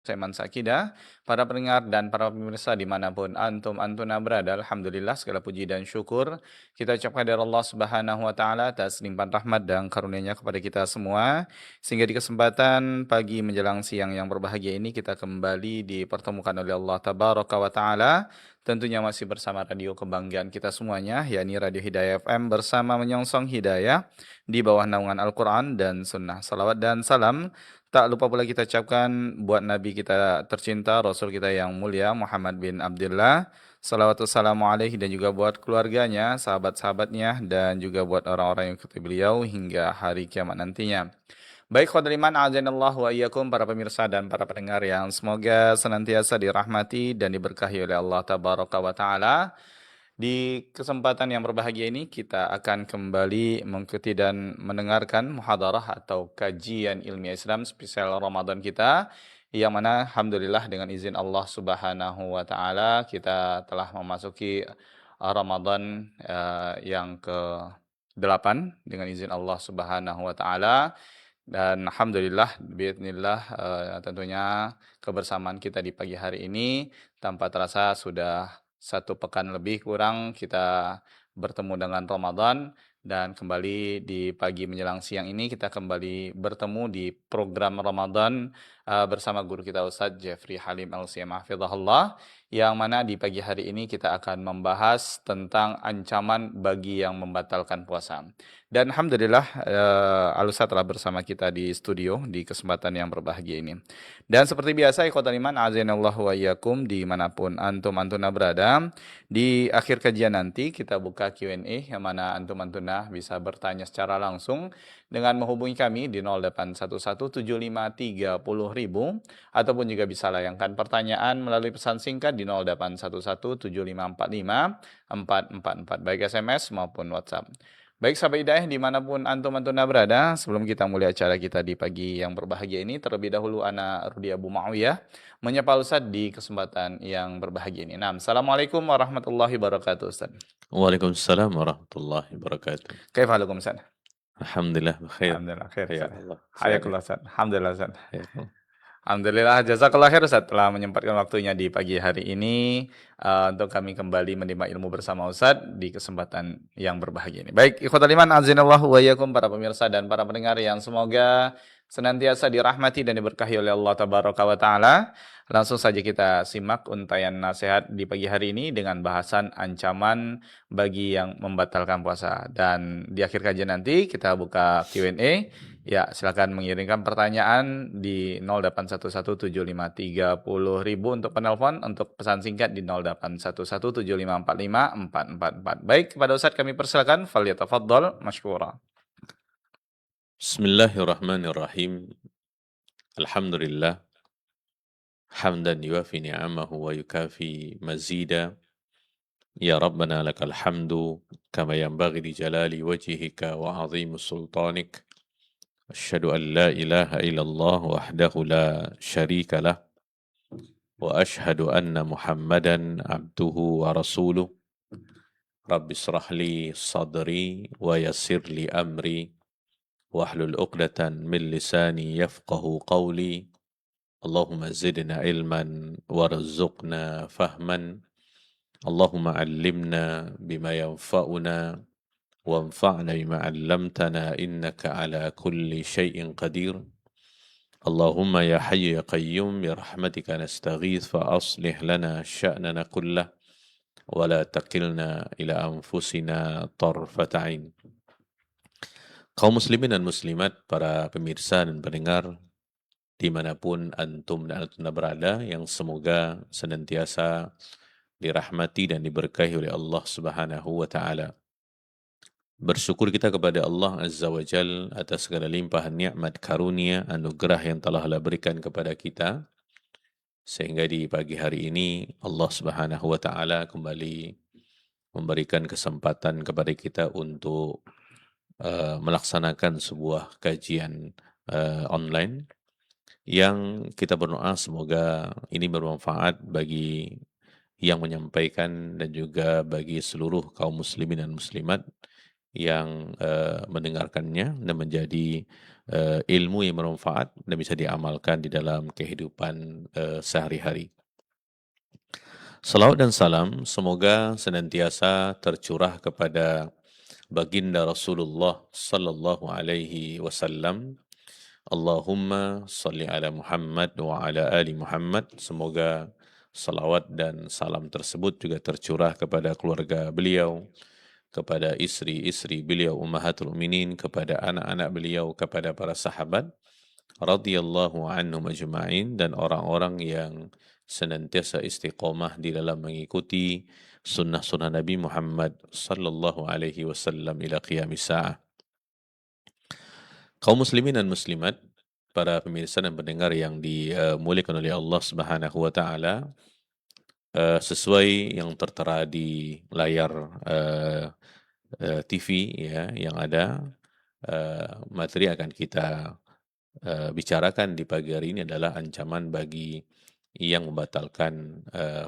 Saiman Sakida, para pendengar dan para pemirsa dimanapun antuna berada, Alhamdulillah segala puji dan syukur kita ucapkan dari Allah Subhanahu Wa Taala atas limpahan rahmat dan karunia-Nya kepada kita semua, sehingga di kesempatan pagi menjelang siang yang berbahagia ini kita kembali dipertemukan oleh Allah Tabaraka Wa Taala, tentunya masih bersama radio kebanggaan kita semuanya, yakni Radio Hidayah FM bersama menyongsong hidayah di bawah naungan Al-Quran dan Sunnah. Salawat dan salam tak lupa pula kita ucapkan buat Nabi kita tercinta, Rasul kita yang mulia Muhammad bin Abdullah. Salawatu salamu alaihi dan juga buat keluarganya, sahabat-sahabatnya, dan juga buat orang-orang yang ikuti beliau hingga hari kiamat nantinya. Baik khotbah iman, azanallah wa iyyakum para pemirsa dan para pendengar yang semoga senantiasa dirahmati dan diberkahi oleh Allah Tabaraka wa Ta'ala. Di kesempatan yang berbahagia ini kita akan kembali mengikuti dan mendengarkan muhadarah atau kajian ilmiah Islam spesial Ramadan kita, yang mana alhamdulillah dengan izin Allah Subhanahu wa taala kita telah memasuki Ramadan yang ke-8 dengan izin Allah Subhanahu wa taala, dan alhamdulillah bismillah tentunya kebersamaan kita di pagi hari ini tanpa terasa sudah 1 pekan lebih kurang kita bertemu dengan Ramadan, dan kembali di pagi menjelang siang ini kita kembali bertemu di program Ramadan bersama guru kita Ustadz Jeffrey Halim Al-Siyam Hafizahullah, yang mana di pagi hari ini kita akan membahas tentang ancaman bagi yang membatalkan puasa. Dan alhamdulillah Al-Ustadz telah bersama kita di studio di kesempatan yang berbahagia ini. Dan seperti biasa, ikhwatal iman, azanallahu wa iyyakum, dimanapun antuna berada, di akhir kajian nanti kita buka Q&A, yang mana antuna bisa bertanya secara langsung dengan menghubungi kami di 08117530.000, ataupun juga bisa layangkan pertanyaan melalui pesan singkat di 081175454444, baik SMS maupun WhatsApp. Baik sahabat hidayah dimanapun antuna berada, sebelum kita mulai acara kita di pagi yang berbahagia ini, terlebih dahulu ana Rudi Abu Muawiyah menyapa Ustaz di kesempatan yang berbahagia ini. Nah, Assalamualaikum warahmatullahi wabarakatuh Ustaz. Waalaikumsalam warahmatullahi wabarakatuh. Kaifahalukum Ustaz? Alhamdulillah bkhair. Alhamdulillah khair. Hayakallah. Hayakallah Ustaz. Alhamdulillah Ustaz. Hayakallah. Alhamdulillah, jazakallah khair Ustaz telah menyempatkan waktunya di pagi hari ini untuk kami kembali menimba ilmu bersama Ustaz di kesempatan yang berbahagia ini. Baik, ikhwatal iman, azinallahu wa iyyakum para pemirsa dan para pendengar yang semoga senantiasa dirahmati dan diberkahi oleh Allah Tabaraka wa Ta'ala. Langsung saja kita simak untayan nasihat di pagi hari ini dengan bahasan ancaman bagi yang membatalkan puasa. Dan di akhir kajian nanti kita buka Q&A. Ya, silakan mengirimkan pertanyaan di 08117530.000 untuk penelpon, untuk pesan singkat di 081175454444. Baik, kepada Ustaz kami persilakan, falyatafaddal mashkura. Bismillahirrahmanirrahim. Alhamdulillah. Hamdan yuafi ni'amahu wa yukafi mazida. Ya Rabbana lakal hamdu kama yanbaghi li jalali wajhika wa 'azimi sultanik. Asyhadu an la ilaha illallah wahdahu la syarika lah. Wa asyhadu anna Muhammadan abduhu wa rasuluh. Rabbi israh li sadri wa yassir li amri wahlul 'uqdatan min lisani yafqahu qawli. Allahumma zidna ilman warzuqna fahman. Allahumma 'allimna bima yanfa'una وانفعنا بما علمتنا إنك على كل شيء قدير اللهم يا حي يا قيوم برحمتك نستغيث فأصلح لنا شأننا كله ولا تكلنا إلى أنفسنا طرفة عين. Kaum muslimin dan muslimat, para pemirsa dan pendengar dimanapun antum dan antuna berada, yang semoga senantiasa dirahmati dan diberkahi oleh Allah Subhanahu wa Ta'ala. Bersyukur kita kepada Allah Azza wa Jal atas segala limpahan nikmat karunia anugerah yang telah Allah berikan kepada kita, sehingga di pagi hari ini Allah Subhanahu wa Ta'ala kembali memberikan kesempatan kepada kita untuk melaksanakan sebuah kajian online, yang kita berdoa semoga ini bermanfaat bagi yang menyampaikan dan juga bagi seluruh kaum muslimin dan muslimat yang mendengarkannya dan menjadi ilmu yang bermanfaat dan bisa diamalkan di dalam kehidupan sehari-hari. Salawat dan salam semoga senantiasa tercurah kepada baginda Rasulullah sallallahu alaihi wasallam. Allahumma salli ala Muhammad wa ala ali Muhammad. Semoga salawat dan salam tersebut juga tercurah kepada keluarga beliau, kepada istri-istri beliau ummahatul mukminin, kepada anak-anak beliau, kepada para sahabat radhiyallahu anhum ajma'in, dan orang-orang yang senantiasa istiqomah di dalam mengikuti sunnah-sunnah Nabi Muhammad sallallahu alaihi wasallam ila qiyamis sa'ah. Kaum muslimin dan muslimat, para pemirsa dan pendengar yang dimuliakan oleh Allah Subhanahu wa taala, sesuai yang tertera di layar TV ya yang ada, materi akan kita bicarakan di pagi hari ini adalah ancaman bagi yang membatalkan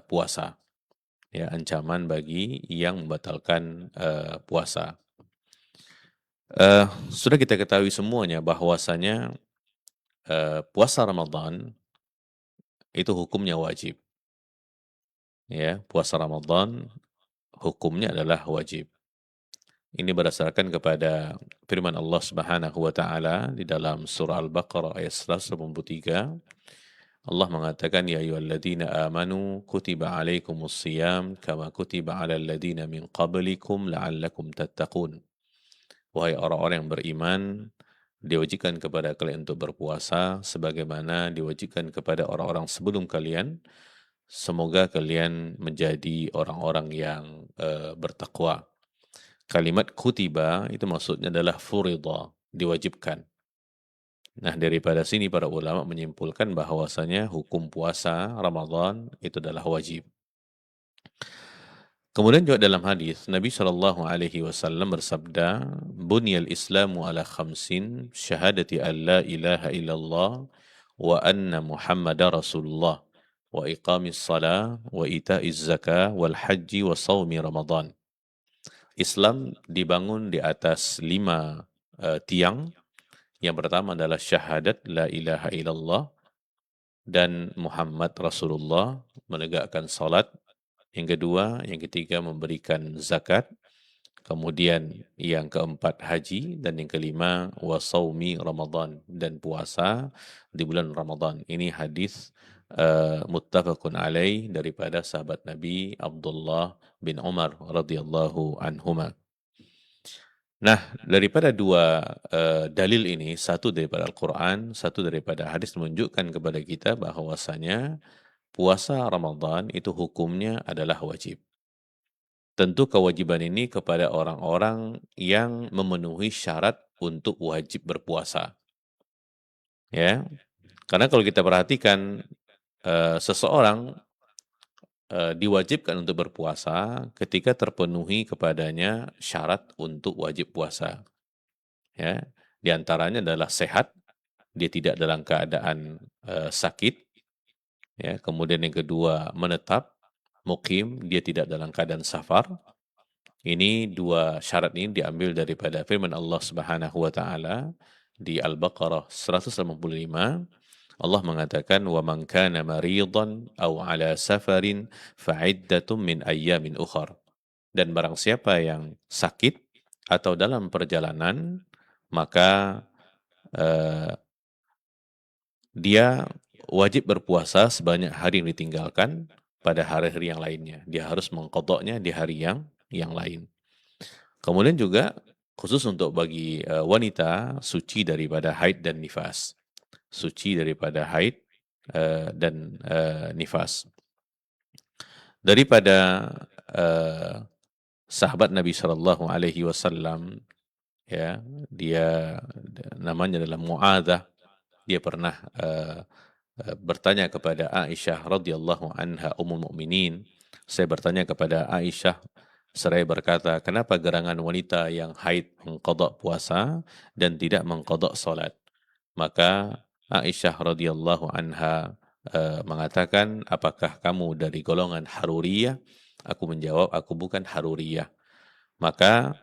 puasa. Ya, ancaman bagi yang membatalkan puasa. Sudah kita ketahui semuanya bahwasanya puasa Ramadan itu hukumnya wajib. Ya, puasa Ramadan hukumnya adalah wajib. Ini berdasarkan kepada firman Allah Subhanahu wa taala di dalam surah Al-Baqarah ayat 183. Allah mengatakan, ya ayyuhalladzina amanu kutiba alaikumus siyam kama kutiba alal ladzina min qablikum la'allakum tattaqun. Wahai orang-orang yang beriman, diwajibkan kepada kalian untuk berpuasa sebagaimana diwajibkan kepada orang-orang sebelum kalian. Semoga kalian menjadi orang-orang yang bertakwa. Kalimat kutiba itu maksudnya adalah furida, diwajibkan. Nah, daripada sini para ulama menyimpulkan bahwasanya hukum puasa Ramadan itu adalah wajib. Kemudian juga dalam hadis Nabi Shallallahu Alaihi Wasallam bersabda, "Bunyal Islamu ala khamsin, syahadati an la ilaha illallah, wa anna Muhammadar Rasulullah, wa iqamis salah, wa ita'iz zakah, wal haji, wa sawmi Ramadan." Islam dibangun di atas 5 tiang. Yang pertama adalah syahadat la ilaha illallah dan Muhammad Rasulullah, menegakkan salat. Yang kedua, yang ketiga memberikan zakat. Kemudian yang keempat haji, dan yang kelima wasaumi Ramadan, dan puasa di bulan Ramadan. Ini hadis muttafaqun alaih daripada sahabat Nabi Abdullah bin Umar radhiyallahu anhuma. Nah, daripada dua dalil ini, satu daripada Al-Quran, satu daripada hadis, menunjukkan kepada kita bahwasanya puasa Ramadan itu hukumnya adalah wajib. Tentu kewajiban ini kepada orang-orang yang memenuhi syarat untuk wajib berpuasa. Ya, karena kalau kita perhatikan seseorang diwajibkan untuk berpuasa ketika terpenuhi kepadanya syarat untuk wajib puasa. Ya, di antaranya adalah sehat, dia tidak dalam keadaan sakit. Ya, kemudian yang kedua menetap, mukim, dia tidak dalam keadaan safar. Ini dua syarat ini diambil daripada firman Allah Subhanahu wa taala di Al-Baqarah 185. Allah mengatakan, wa man kana maridan aw ala safarin fa'iddatun min ayyamin ukhar. Dan barang siapa yang sakit atau dalam perjalanan, maka dia wajib berpuasa sebanyak hari yang ditinggalkan pada hari-hari yang lainnya. Dia harus mengqadha'nya di hari yang lain. Kemudian juga khusus untuk bagi wanita, suci daripada haid dan nifas. Suci daripada haid dan nifas. Daripada sahabat Nabi Shallallahu Alaihi Wasallam, ya, dia namanya adalah Mu'adzah. Dia pernah bertanya kepada Aisyah radhiyallahu anha ummul mukminin. Saya bertanya kepada Aisyah, seraya berkata, kenapa gerangan wanita yang haid mengqadha puasa dan tidak mengqadha salat? Maka Aisyah radhiyallahu anha mengatakan, apakah kamu dari golongan Haruriyah? Aku menjawab, aku bukan Haruriyah. Maka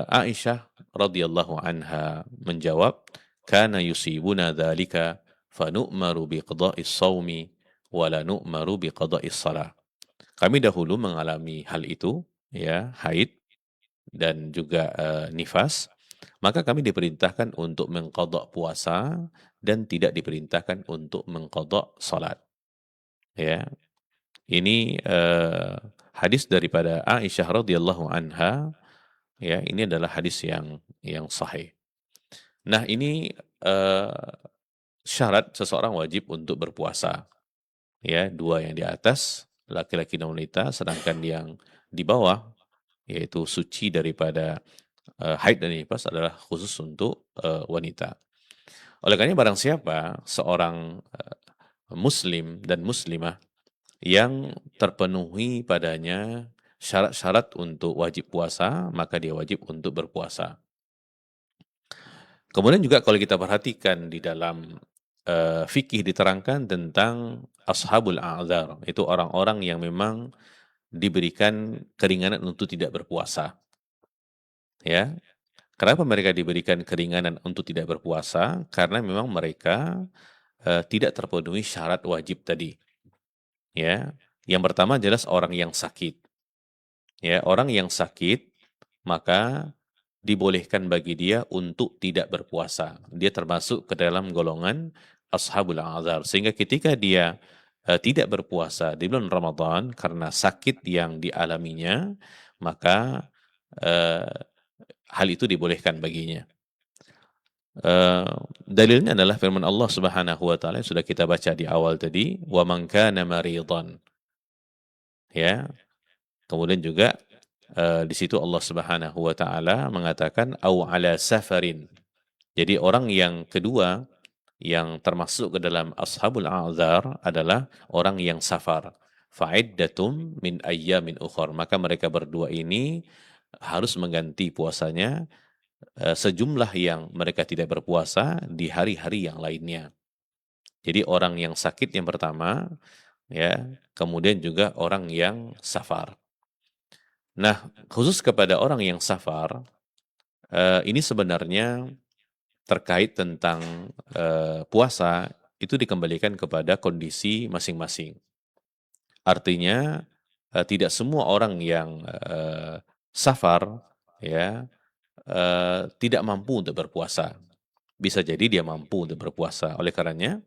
Aisyah radhiyallahu anha menjawab, "Kana yusibuna dzalika fanu'maru biqada'is shaumi wa la nu'maru biqada'is shalah." Kami dahulu mengalami hal itu, ya, haid dan juga nifas, maka kami diperintahkan untuk mengqadha puasa dan tidak diperintahkan untuk mengqadha salat. Ya, ini hadis daripada Aisyah radhiyallahu anha, ya, ini adalah hadis yang sahih. Nah, ini syarat seseorang wajib untuk berpuasa. Ya, dua yang di atas, laki-laki dan wanita, sedangkan yang di bawah, yaitu suci daripada haid dan nifas adalah khusus untuk wanita. Oleh karena barang siapa seorang muslim dan muslimah yang terpenuhi padanya syarat-syarat untuk wajib puasa, maka dia wajib untuk berpuasa. Kemudian juga kalau kita perhatikan di dalam fikih diterangkan tentang ashabul a'dzar, itu orang-orang yang memang diberikan keringanan untuk tidak berpuasa. Ya, kenapa mereka diberikan keringanan untuk tidak berpuasa? Karena memang mereka tidak terpenuhi syarat wajib tadi. Ya, yang pertama jelas orang yang sakit. Ya, orang yang sakit maka dibolehkan bagi dia untuk tidak berpuasa. Dia termasuk ke dalam golongan ashabul a'dzar. Sehingga ketika dia tidak berpuasa di bulan Ramadan karena sakit yang dialaminya, maka eh, hal itu dibolehkan baginya. Dalilnya adalah firman Allah Subhanahu wa taala yang sudah kita baca di awal tadi, wa man kana maridan. Ya. Kemudian juga di situ Allah Subhanahu wa taala mengatakan au ala safarin. Jadi orang yang kedua yang termasuk ke dalam ashabul a'dzar adalah orang yang safar. Fa'iddatum min ayyamin ukhar. Maka mereka berdua ini harus mengganti puasanya sejumlah yang mereka tidak berpuasa di hari-hari yang lainnya. Jadi orang yang sakit yang pertama, ya, kemudian juga orang yang safar. Nah, khusus kepada orang yang safar, ini sebenarnya terkait tentang puasa itu dikembalikan kepada kondisi masing-masing. Artinya tidak semua orang yang safar, ya, tidak mampu untuk berpuasa. Bisa jadi dia mampu untuk berpuasa. Oleh karenanya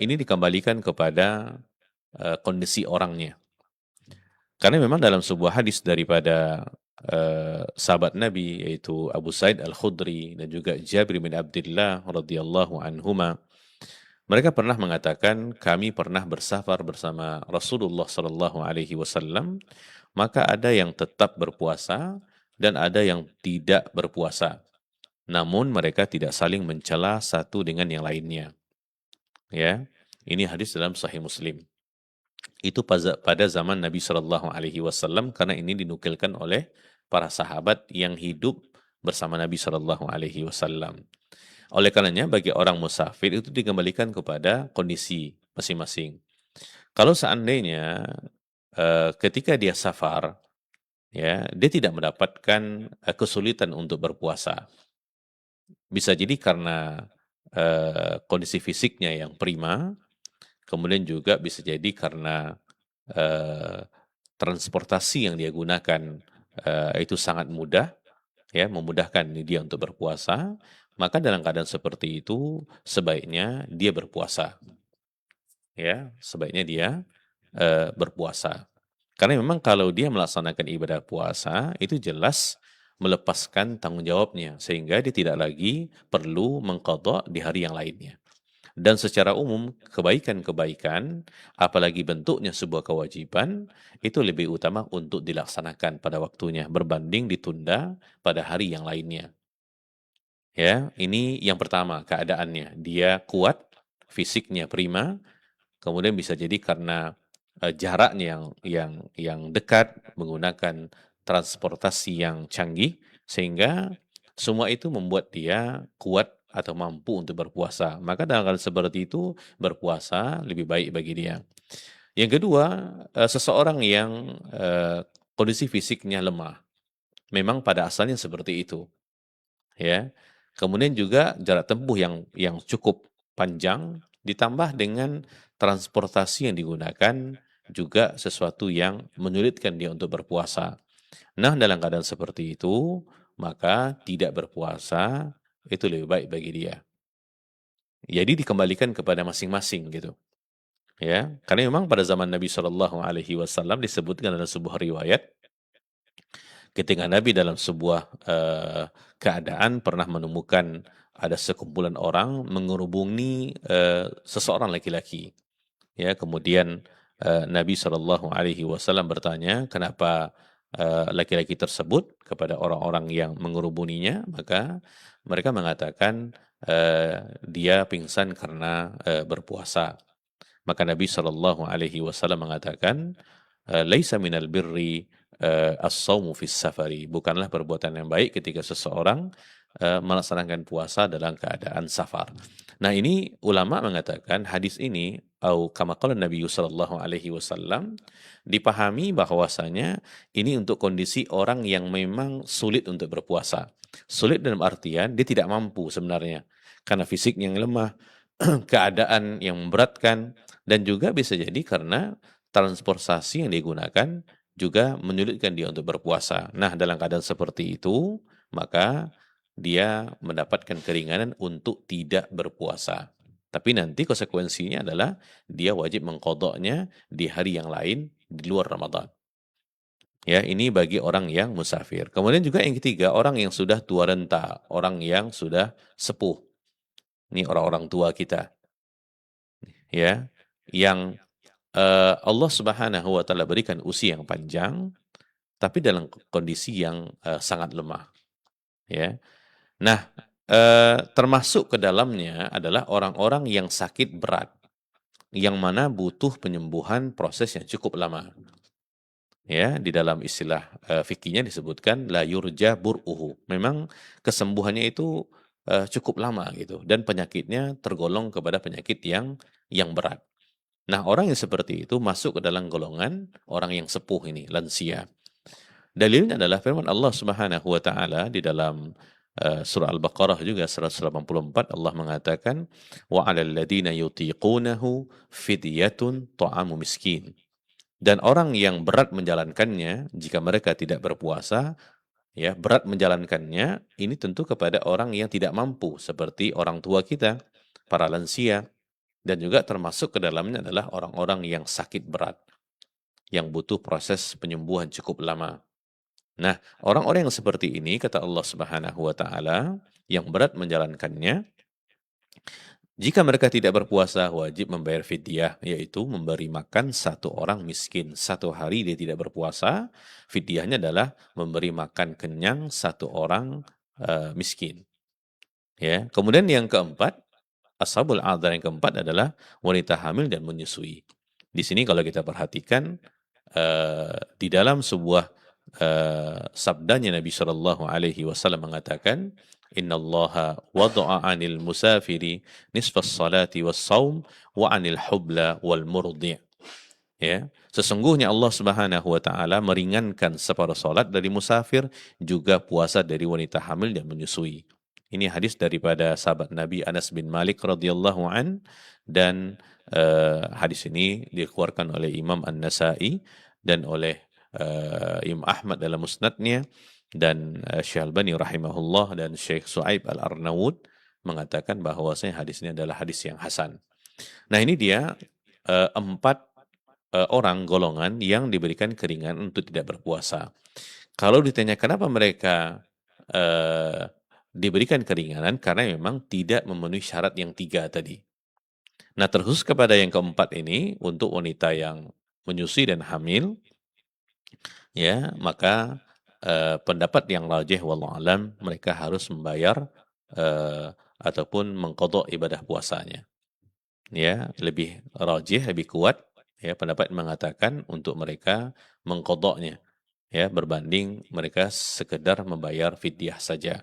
ini dikembalikan kepada kondisi orangnya. Karena memang dalam sebuah hadis daripada sahabat Nabi yaitu Abu Sa'id Al-Khudri dan juga Jabir bin Abdullah radhiyallahu anhuma, mereka pernah mengatakan kami pernah bersafar bersama Rasulullah sallallahu alaihi wasallam, maka ada yang tetap berpuasa dan ada yang tidak berpuasa. Namun mereka tidak saling mencela satu dengan yang lainnya. Ya, ini hadis dalam Sahih Muslim. Itu pada zaman Nabi Shallallahu Alaihi Wasallam karena ini dinukilkan oleh para sahabat yang hidup bersama Nabi Shallallahu Alaihi Wasallam. Oleh karenanya bagi orang musafir itu dikembalikan kepada kondisi masing-masing. Kalau seandainya ketika dia safar, ya, dia tidak mendapatkan kesulitan untuk berpuasa. Bisa jadi karena kondisi fisiknya yang prima, kemudian juga bisa jadi karena transportasi yang dia gunakan itu sangat mudah, ya, memudahkan dia untuk berpuasa, maka dalam keadaan seperti itu sebaiknya dia berpuasa. Ya, sebaiknya dia berpuasa. Karena memang kalau dia melaksanakan ibadah puasa, itu jelas melepaskan tanggung jawabnya, sehingga dia tidak lagi perlu mengqadha di hari yang lainnya. Dan secara umum, kebaikan-kebaikan, apalagi bentuknya sebuah kewajiban, itu lebih utama untuk dilaksanakan pada waktunya, berbanding ditunda pada hari yang lainnya. Ya, ini yang pertama keadaannya. Dia kuat, fisiknya prima, kemudian bisa jadi karena jaraknya yang dekat, menggunakan transportasi yang canggih, sehingga semua itu membuat dia kuat atau mampu untuk berpuasa. Maka dalam hal seperti itu, berpuasa lebih baik bagi dia. Yang kedua, seseorang yang kondisi fisiknya lemah. memang pada asalnya seperti itu, ya. Kemudian juga jarak tempuh yang cukup panjang ditambah dengan transportasi yang digunakan juga sesuatu yang menyulitkan dia untuk berpuasa. Nah, dalam keadaan seperti itu, maka tidak berpuasa itu lebih baik bagi dia. Jadi dikembalikan kepada masing-masing gitu. Ya, karena memang pada zaman Nabi Shallallahu Alaihi Wasallam disebutkan dalam sebuah riwayat, ketika Nabi dalam sebuah keadaan pernah menemukan ada sekumpulan orang mengerubungi seseorang laki-laki. Ya, kemudian Nabi Shallallahu Alaihi Wasallam bertanya, kenapa laki-laki tersebut kepada orang-orang yang mengerubuninya? Maka mereka mengatakan dia pingsan karena berpuasa. Maka Nabi Shallallahu Alaihi Wasallam mengatakan, "Laisa minal birri as-saumu fis safari." Bukanlah perbuatan yang baik ketika seseorang melaksanakan puasa dalam keadaan safar. Nah, ini ulama mengatakan hadis ini au kama qala Nabi sallallahu alaihi wasallam dipahami bahwasanya ini untuk kondisi orang yang memang sulit untuk berpuasa. Sulit dalam artian dia tidak mampu sebenarnya karena fisiknya yang lemah, keadaan yang memberatkan, dan juga bisa jadi karena transportasi yang digunakan juga menyulitkan dia untuk berpuasa. Nah, dalam keadaan seperti itu, maka dia mendapatkan keringanan untuk tidak berpuasa. Tapi nanti konsekuensinya adalah dia wajib mengqadha'nya di hari yang lain di luar Ramadan. Ya, ini bagi orang yang musafir. Kemudian juga yang ketiga, orang yang sudah tua renta, orang yang sudah sepuh. Ini orang-orang tua kita, ya, yang Allah Subhanahu wa taala berikan usia yang panjang, tapi dalam kondisi yang sangat lemah, ya. Nah, termasuk ke dalamnya adalah orang-orang yang sakit berat, yang mana butuh penyembuhan proses yang cukup lama. Ya, di dalam istilah fikihnya disebutkan la yurja bur'uhu. Memang kesembuhannya itu cukup lama gitu, dan penyakitnya tergolong kepada penyakit yang berat. Nah, orang yang seperti itu masuk ke dalam golongan orang yang sepuh ini, lansia. Dalilnya adalah firman Allah Subhanahu wa taala di dalam surah Al-Baqarah juga 184, Allah mengatakan wa 'alal ladzina yutiqunahu fidyatun ta'amu miskin. Dan orang yang berat menjalankannya jika mereka tidak berpuasa, ya, berat menjalankannya ini tentu kepada orang yang tidak mampu seperti orang tua kita, para lansia, dan juga termasuk ke dalamnya adalah orang-orang yang sakit berat, yang butuh proses penyembuhan cukup lama. Nah, orang-orang yang seperti ini, kata Allah Subhanahu wa taala, yang berat menjalankannya, jika mereka tidak berpuasa, wajib membayar fidyah, yaitu memberi makan satu orang miskin. Satu hari dia tidak berpuasa, fidyahnya adalah memberi makan kenyang satu orang miskin. Ya. Kemudian yang keempat, ashabul adzar, yang keempat adalah wanita hamil dan menyusui. Di sini kalau kita perhatikan, di dalam sebuah sabdanya Nabi Shallallahu Alaihi Wasallam mengatakan, Inna Allaha wada'a anil musafiri nisfas salati was saum wa anil hubla wal murdi'. Ya, sesungguhnya Allah Subhanahu wa taala meringankan separuh salat dari musafir, juga puasa dari wanita hamil dan menyusui. Ini hadis daripada sahabat Nabi Anas bin Malik radhiyallahu an, dan hadis ini dikeluarkan oleh Imam An-Nasai dan oleh Imam Ahmad dalam musnadnya, dan Syekh Albani rahimahullah dan Syekh Su'aib Al-Arnaud mengatakan bahwasanya hadis ini adalah hadis yang hasan. Nah, ini dia empat orang golongan yang diberikan keringanan untuk tidak berpuasa. Kalau ditanya kenapa mereka diberikan keringanan, karena memang tidak memenuhi syarat yang tiga tadi. Nah, terkhusus kepada yang keempat ini, untuk wanita yang menyusui dan hamil, ya, maka pendapat yang rajih wallahu alam, mereka harus membayar ataupun mengqadha ibadah puasanya. Ya, lebih rajih, lebih kuat, ya, pendapat mengatakan untuk mereka mengqadhanya, ya, berbanding mereka sekedar membayar fidyah saja.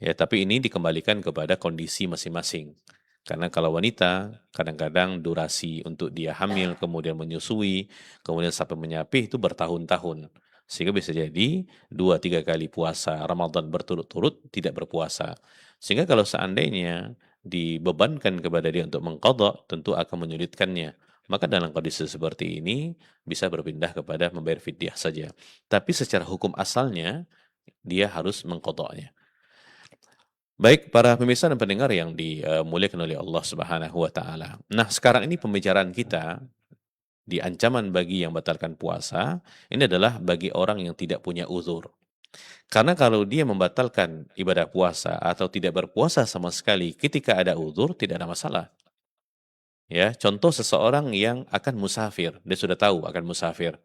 Ya, tapi ini dikembalikan kepada kondisi masing-masing. Karena kalau wanita, kadang-kadang durasi untuk dia hamil, kemudian menyusui, kemudian sampai menyapih itu bertahun-tahun. Sehingga bisa jadi 2-3 kali puasa Ramadan berturut-turut tidak berpuasa. Sehingga kalau seandainya dibebankan kepada dia untuk mengqadha, tentu akan menyulitkannya. Maka dalam kondisi seperti ini bisa berpindah kepada membayar fidyah saja. Tapi secara hukum asalnya dia harus mengqadhanya. Baik para pemirsa dan pendengar yang dimuliakan oleh Allah Subhanahu wa taala. Nah, sekarang ini pembicaraan kita di ancaman bagi yang batalkan puasa, ini adalah bagi orang yang tidak punya uzur. Karena kalau dia membatalkan ibadah puasa atau tidak berpuasa sama sekali ketika ada uzur, tidak ada masalah. Ya, contoh seseorang yang akan musafir, dia sudah tahu akan musafir.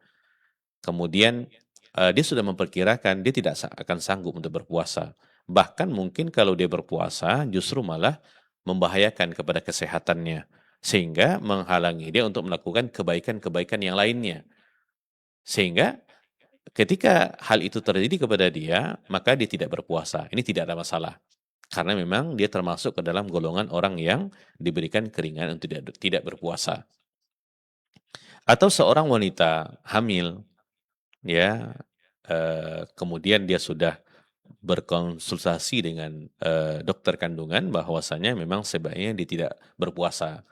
Kemudian dia sudah memperkirakan dia tidak akan sanggup untuk berpuasa. Bahkan mungkin kalau dia berpuasa justru malah membahayakan kepada kesehatannya. Sehingga menghalangi dia untuk melakukan kebaikan-kebaikan yang lainnya. Sehingga ketika hal itu terjadi kepada dia, maka dia tidak berpuasa. Ini tidak ada masalah. Karena memang dia termasuk ke dalam golongan orang yang diberikan keringanan untuk tidak berpuasa. Atau seorang wanita hamil, ya, kemudian dia sudah berkonsultasi dengan dokter kandungan bahwasanya memang sebaiknya dia tidak berpuasa,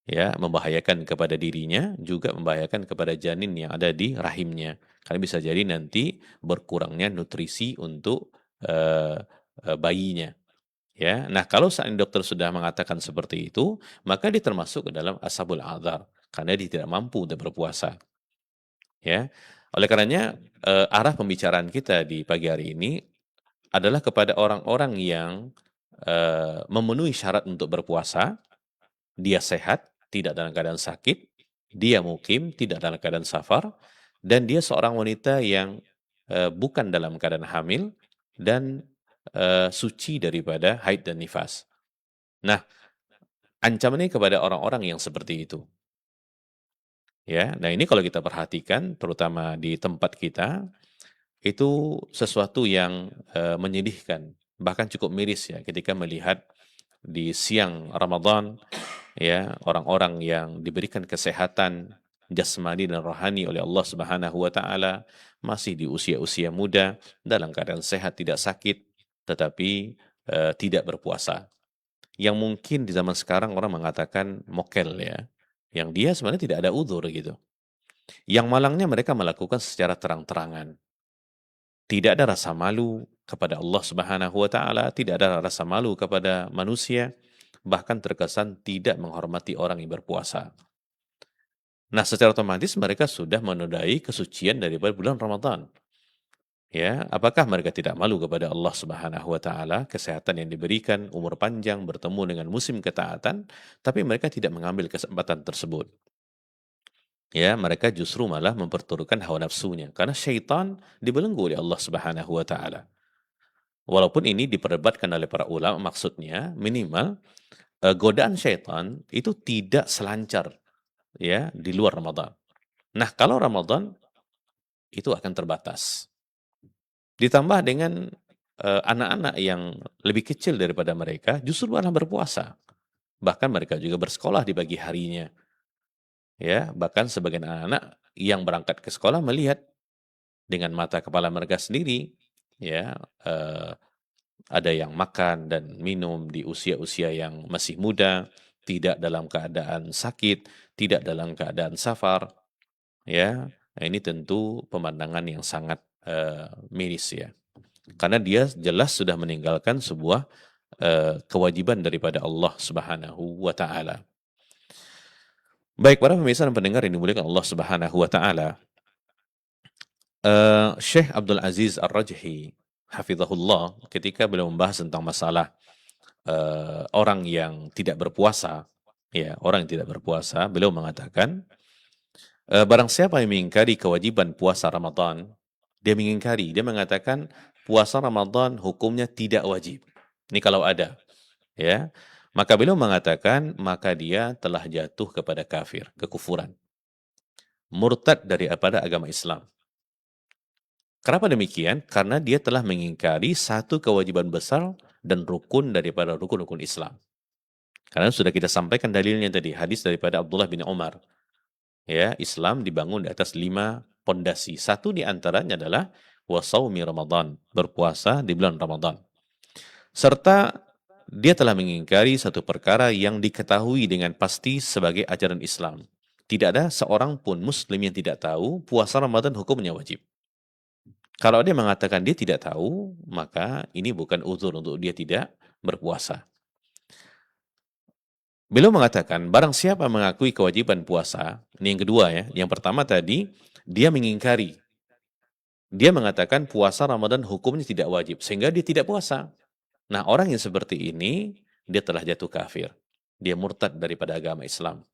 ya, membahayakan kepada dirinya juga membahayakan kepada janin yang ada di rahimnya karena bisa jadi nanti berkurangnya nutrisi untuk bayinya, ya. Nah, kalau saat ini dokter sudah mengatakan seperti itu, maka dia termasuk ke dalam ashabul adzar karena dia tidak mampu untuk berpuasa, ya. Oleh karenanya arah pembicaraan kita di pagi hari ini adalah kepada orang-orang yang memenuhi syarat untuk berpuasa, dia sehat, tidak dalam keadaan sakit, dia mukim, tidak dalam keadaan safar, dan dia seorang wanita yang bukan dalam keadaan hamil dan suci daripada haid dan nifas. Nah, ancamannya kepada orang-orang yang seperti itu. Ya, nah ini kalau kita perhatikan, terutama di tempat kita, itu sesuatu yang menyedihkan, bahkan cukup miris ya ketika melihat di siang Ramadan, ya, orang-orang yang diberikan kesehatan jasmani dan rohani oleh Allah Subhanahu wa taala masih di usia-usia muda dalam keadaan sehat tidak sakit tetapi tidak berpuasa. Yang mungkin di zaman sekarang orang mengatakan mokel ya, yang dia sebenarnya tidak ada udzur gitu. Yang malangnya mereka melakukan secara terang-terangan. Tidak ada rasa malu kepada Allah Subhanahu wa taala, tidak ada rasa malu kepada manusia, bahkan terkesan tidak menghormati orang yang berpuasa. Nah, secara otomatis mereka sudah menodai kesucian daripada bulan Ramadan. Ya, apakah mereka tidak malu kepada Allah Subhanahu wa taala, kesehatan yang diberikan, umur panjang, bertemu dengan musim ketaatan, tapi mereka tidak mengambil kesempatan tersebut. Ya, mereka justru malah memperturutkan hawa nafsunya karena syaitan dibelenggu oleh Allah Subhanahu wa taala. Walaupun ini diperdebatkan oleh para ulama, maksudnya minimal godaan syaitan itu tidak selancar ya di luar Ramadan. Nah, kalau Ramadan itu akan terbatas. Ditambah dengan anak-anak yang lebih kecil daripada mereka justru malah berpuasa. Bahkan mereka juga bersekolah di pagi harinya. Ya, bahkan sebagian anak-anak yang berangkat ke sekolah melihat dengan mata kepala mereka sendiri, ya, ada yang makan dan minum di usia-usia yang masih muda, tidak dalam keadaan sakit, tidak dalam keadaan safar, ya. Nah, ini tentu pemandangan yang sangat miris ya. Karena dia jelas sudah meninggalkan sebuah kewajiban daripada Allah Subhanahu wa taala. Baik para pemirsa dan pendengar yang dimuliakan Allah Subhanahu wa taala, Syekh Abdul Aziz Ar-Rajhi hafizahullah ketika beliau membahas tentang masalah orang yang tidak berpuasa, ya, orang yang tidak berpuasa, beliau mengatakan, barang siapa yang mengingkari kewajiban puasa Ramadan, dia mengingkari, dia mengatakan puasa Ramadan hukumnya tidak wajib. Ini kalau ada, ya. Maka beliau mengatakan, maka dia telah jatuh kepada kafir, kekufuran. Murtad daripada agama Islam. Kenapa demikian? Karena dia telah mengingkari satu kewajiban besar dan rukun daripada rukun-rukun Islam. Karena sudah kita sampaikan dalilnya tadi, hadis daripada Abdullah bin Umar. Ya, Islam dibangun di atas 5 pondasi. Satu di antaranya adalah wasaumi Ramadan, berpuasa di bulan Ramadan. Serta dia telah mengingkari satu perkara yang diketahui dengan pasti sebagai ajaran Islam. Tidak ada seorang pun muslim yang tidak tahu puasa Ramadan hukumnya wajib. Kalau dia mengatakan dia tidak tahu, maka ini bukan uzur untuk dia tidak berpuasa. Beliau mengatakan, barang siapa mengakui kewajiban puasa, ini yang kedua ya, yang pertama tadi, dia mengingkari. Dia mengatakan puasa Ramadan hukumnya tidak wajib, sehingga dia tidak puasa. Nah, orang yang seperti ini, dia telah jatuh kafir. Dia murtad daripada agama Islam.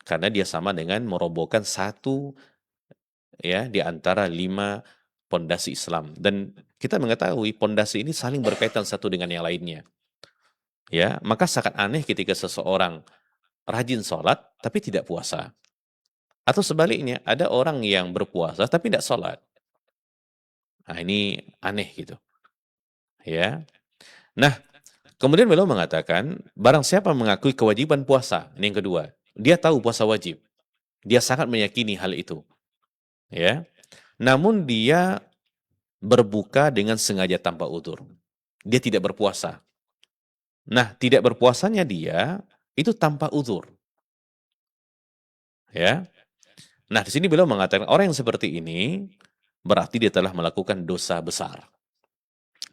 Karena dia sama dengan merobohkan satu ya di antara 5 pondasi Islam. Dan kita mengetahui pondasi ini saling berkaitan satu dengan yang lainnya. Ya, maka sangat aneh ketika seseorang rajin sholat tapi tidak puasa. Atau sebaliknya, ada orang yang berpuasa tapi tidak sholat. Nah, ini aneh gitu. Ya. Nah, kemudian beliau mengatakan, barang siapa mengakui kewajiban puasa, ini yang kedua, dia tahu puasa wajib. Dia sangat meyakini hal itu. Ya. Namun dia berbuka dengan sengaja tanpa udzur. Dia tidak berpuasa. Nah, tidak berpuasanya dia itu tanpa udzur. Ya. Nah, di sini beliau mengatakan orang yang seperti ini berarti dia telah melakukan dosa besar.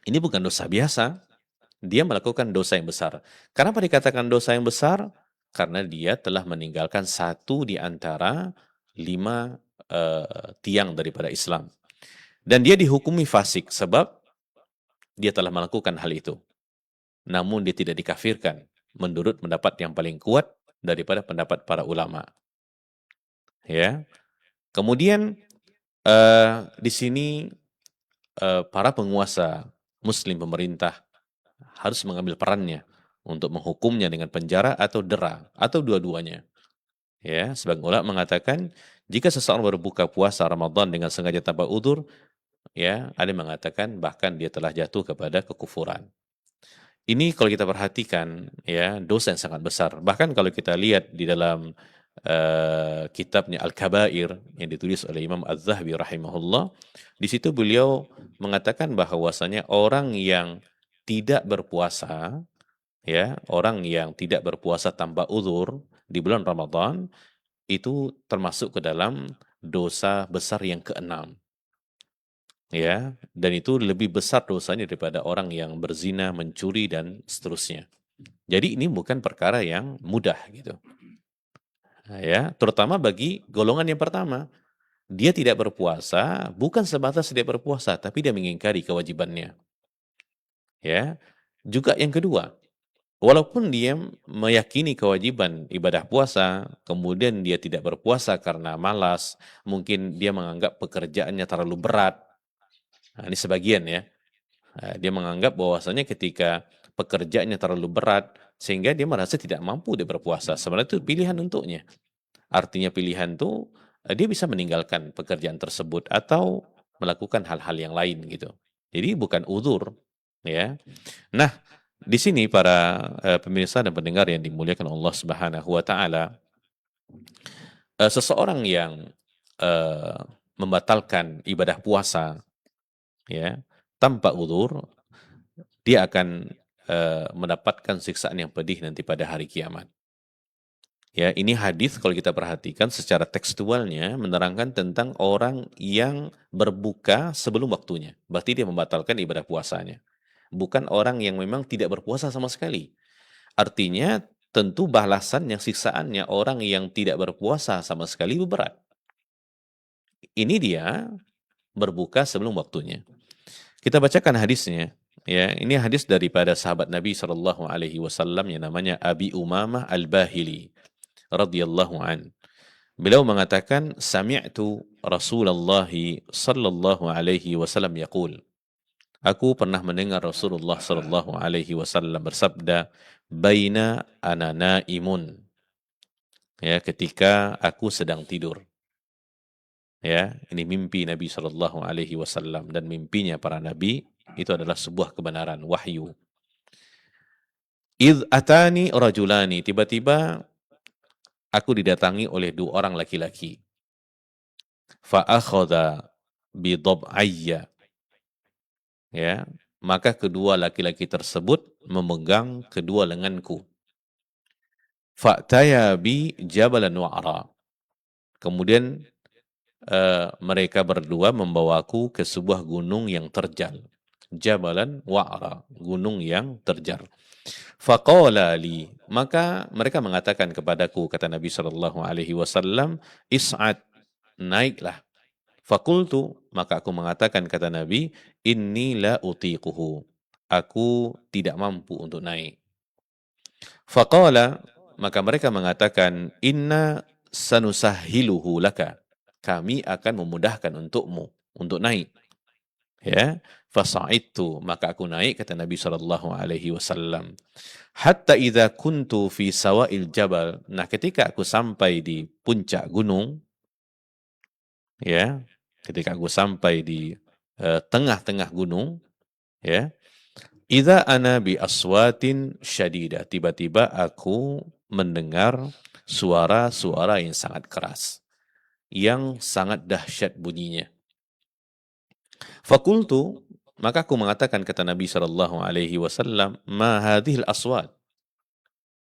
Ini bukan dosa biasa, dia melakukan dosa yang besar. Kenapa dikatakan dosa yang besar? Karena dia telah meninggalkan satu di antara 5 tiang daripada Islam. Dan dia dihukumi fasik sebab dia telah melakukan hal itu. Namun dia tidak dikafirkan menurut pendapat yang paling kuat daripada pendapat para ulama. Ya. Kemudian di sini para penguasa Muslim pemerintah harus mengambil perannya untuk menghukumnya dengan penjara atau dera atau dua-duanya. Ya, sebagian ulama mengatakan jika seseorang berbuka puasa Ramadan dengan sengaja tanpa udzur, ya, ada yang mengatakan bahkan dia telah jatuh kepada kekufuran. Ini kalau kita perhatikan ya dosa yang sangat besar. Bahkan kalau kita lihat di dalam kitabnya Al-Kabair yang ditulis oleh Imam Az-Zahabi rahimahullah, di situ beliau mengatakan bahwasanya orang yang tidak berpuasa, ya, orang yang tidak berpuasa tanpa uzur di bulan Ramadan itu termasuk ke dalam dosa besar yang keenam. Ya, dan itu lebih besar dosanya daripada orang yang berzina, mencuri dan seterusnya. Jadi ini bukan perkara yang mudah gitu. Nah, ya, terutama bagi golongan yang pertama. Dia tidak berpuasa bukan sebatas tidak berpuasa, tapi dia mengingkari kewajibannya. Ya. Juga yang kedua, walaupun dia meyakini kewajiban ibadah puasa, kemudian dia tidak berpuasa karena malas, mungkin dia menganggap pekerjaannya terlalu berat. Nah, ini sebagian ya. Dia menganggap bahwasanya ketika pekerjaannya terlalu berat, sehingga dia merasa tidak mampu dia berpuasa. Sebenarnya itu pilihan untuknya. Artinya pilihan itu, dia bisa meninggalkan pekerjaan tersebut atau melakukan hal-hal yang lain gitu. Jadi bukan uzur, ya. Nah, di sini para pemirsa dan pendengar yang dimuliakan Allah Subhanahu wa taala, seseorang yang membatalkan ibadah puasa ya, tanpa uzur, dia akan mendapatkan siksaan yang pedih nanti pada hari kiamat. Ya, ini hadis kalau kita perhatikan secara tekstualnya menerangkan tentang orang yang berbuka sebelum waktunya. Berarti dia membatalkan ibadah puasanya. Bukan orang yang memang tidak berpuasa sama sekali. Artinya tentu balasan yang siksaannya orang yang tidak berpuasa sama sekali berat. Ini dia berbuka sebelum waktunya. Kita bacakan hadisnya. Ya, ini hadis daripada sahabat Nabi Shallallahu Alaihi Wasallam yang namanya Abi Umamah Al-Bahili radhiyallahu an. Beliau mengatakan, sami'tu Rasulullah sallallahu alaihi wasallam yaqul. Aku pernah mendengar Rasulullah sallallahu alaihi wasallam bersabda, "Baina ana naimun." Ya, ketika aku sedang tidur. Ya, ini mimpi Nabi sallallahu alaihi wasallam dan mimpinya para nabi itu adalah sebuah kebenaran wahyu. Idh atani rajulani, tiba-tiba aku didatangi oleh 2 orang laki-laki. fa akhadha bi dhab'ayya, ya, maka kedua laki-laki tersebut memegang kedua lenganku. Fa'taya bi jabalan wa'ra. Kemudian mereka berdua membawaku ke sebuah gunung yang terjal. Jabalan wa'ra, gunung yang terjal. Faqala li, maka mereka mengatakan kepadaku, kata Nabi sallallahu alaihi wasallam, is'ad, naiklah. Fakultu, maka aku mengatakan, kata Nabi, inni la utiquhu, aku tidak mampu untuk naik. Faqala, maka mereka mengatakan, inna sanusahiluhu laka, kami akan memudahkan untukmu untuk naik. Ya, fasa'idtu, maka aku naik, kata Nabi sallallahu alaihi wasallam. Hatta idza kuntu fi sawa'il jabal. Nah, ketika aku sampai di puncak gunung, ya, ketika aku sampai di tengah-tengah gunung, ya, idza ana bi aswatin syadida. Tiba-tiba aku mendengar suara-suara yang sangat keras, yang sangat dahsyat bunyinya. Fakultu, maka aku mengatakan, kata Nabi sallallahu alaihi wasallam, ma hadhil aswat?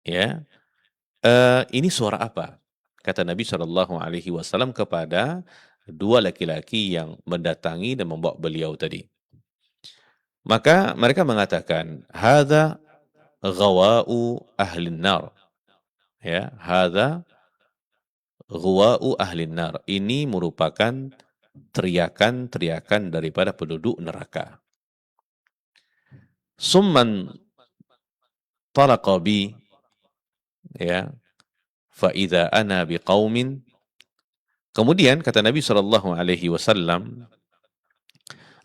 Ya, ini suara apa? Kata Nabi sallallahu alaihi wasallam kepada dua laki-laki yang mendatangi dan membawa beliau tadi. Maka mereka mengatakan, hadza ghawa'u ahlin nar. Ya, hadza ghawa'u ahlin nar. Ini merupakan teriakan-teriakan daripada penduduk neraka. Summan talaqa bi, ya, fa idza ana biqaumin. Kemudian kata Nabi sallallahu alaihi wasallam,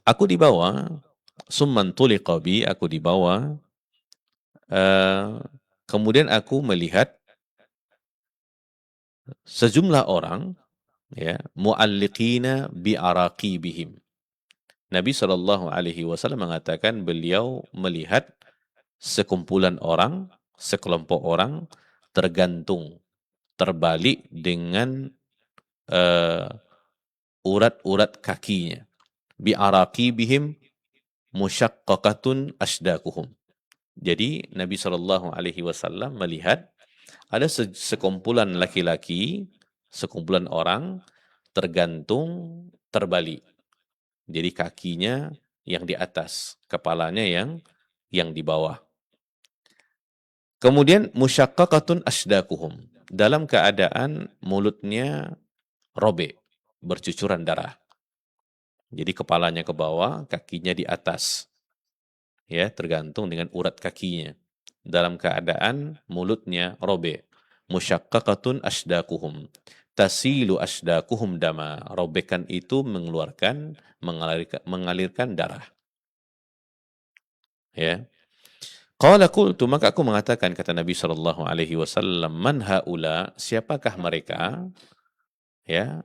aku dibawa, summan tuliqa bi, aku dibawa, kemudian aku melihat sejumlah orang, ya, mu'alliqina bi araqibihim. Nabi sallallahu alaihi wasallam mengatakan beliau melihat sekumpulan orang, sekelompok orang tergantung, terbalik dengan urat-urat kakinya. Bi araqibihim musyaqqaqatun asdaquhum. Jadi Nabi Shallallahu alaihi wasallam melihat ada sekumpulan laki-laki, sekumpulan orang tergantung terbalik. Jadi kakinya yang di atas, kepalanya yang di bawah. Kemudian musyaqqaqatun asdaquhum, dalam keadaan mulutnya robek, bercucuran darah. Jadi kepalanya ke bawah, kakinya di atas. Ya, tergantung dengan urat kakinya. Dalam keadaan mulutnya robek. Musyaqqaqatun asdaquhum. Tasilu asdaquhum dama. Robekan itu mengalirkan darah. Ya. Qala qultu, maka aku mengatakan, kata Nabi sallallahu alaihi wasallam, man haula, siapakah mereka? Ya,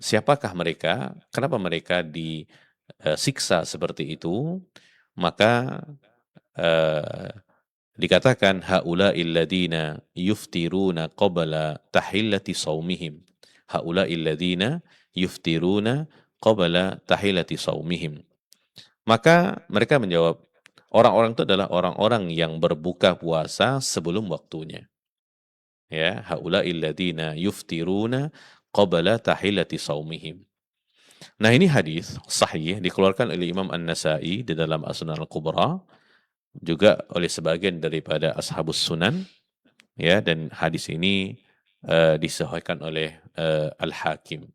siapakah mereka? Kenapa mereka disiksa seperti itu? Maka dikatakan haula illadina yuftiruna qabla tahillati saumihim. Haula illadina yuftiruna qabla tahillati saumihim. Maka mereka menjawab, orang-orang itu adalah orang-orang yang berbuka puasa sebelum waktunya. Ya, haula illadina yuftiruna qabla tahillati saumihim. Nah, ini hadis sahih dikeluarkan oleh Imam An-Nasa'i di dalam As-Sunan Al-Kubra, juga oleh sebagian daripada ashabus sunan, ya, dan hadis ini disahihkan oleh Al-Hakim.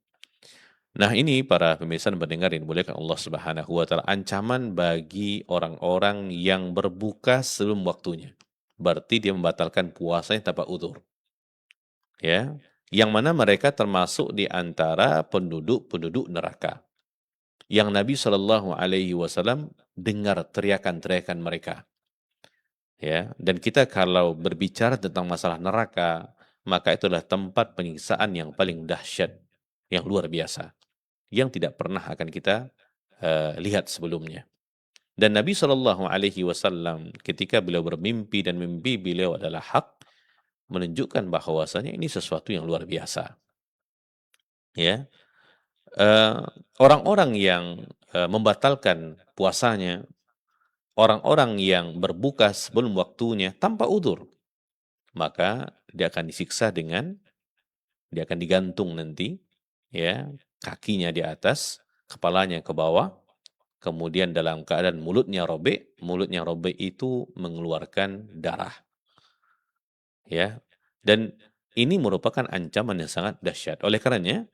Nah, ini para pemirsa dan pendengar yang dimuliakan Allah Subhanahu wa taala, ancaman bagi orang-orang yang berbuka sebelum waktunya. Berarti dia membatalkan puasanya tanpa udzur. Ya, yang mana mereka termasuk di antara penduduk-penduduk neraka. Yang Nabi Shallallahu alaihi wasallam dengar teriakan-teriakan mereka. Ya, dan kita kalau berbicara tentang masalah neraka, maka itu adalah tempat penyiksaan yang paling dahsyat, yang luar biasa, yang tidak pernah akan kita lihat sebelumnya. Dan Nabi Shallallahu alaihi wasallam ketika beliau bermimpi dan mimpi beliau adalah hak, menunjukkan bahwasanya ini sesuatu yang luar biasa. Ya. eh, orang-orang yang membatalkan puasanya, orang-orang yang berbuka sebelum waktunya tanpa udzur, maka dia akan disiksa dengan dia akan digantung nanti, ya, kakinya di atas, kepalanya ke bawah, kemudian dalam keadaan mulutnya robek itu mengeluarkan darah, ya. Dan ini merupakan ancaman yang sangat dahsyat. Oleh karenanya,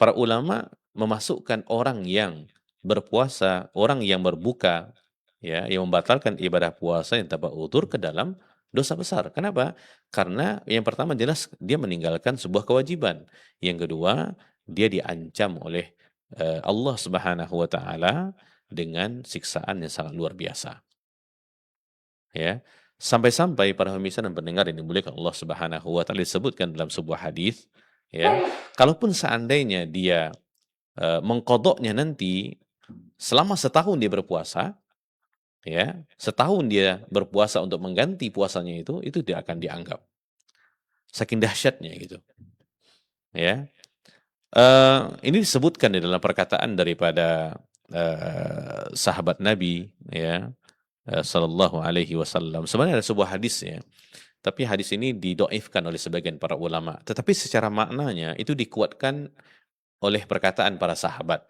para ulama memasukkan orang yang berpuasa, orang yang berbuka, ya, yang membatalkan ibadah puasa yang tanpa udzur ke dalam dosa besar. Kenapa? Karena yang pertama jelas dia meninggalkan sebuah kewajiban. Yang kedua, dia diancam oleh Allah Subhanahu wa taala dengan siksaan yang sangat luar biasa. Ya. Sampai-sampai para pemirsa dan pendengar yang dimuliakan Allah Subhanahu wa taala disebutkan dalam sebuah hadis, ya, kalaupun seandainya dia mengkodoknya nanti selama setahun dia berpuasa, ya, setahun dia berpuasa untuk mengganti puasanya itu tidak akan dianggap. Saking dahsyatnya gitu, ya. Ini disebutkan di dalam perkataan daripada sahabat Nabi, ya, sallallahu alaihi wasallam. Sebenarnya ada sebuah hadis, ya, tapi hadis ini didoifkan oleh sebagian para ulama. Tetapi secara maknanya itu dikuatkan oleh perkataan para sahabat.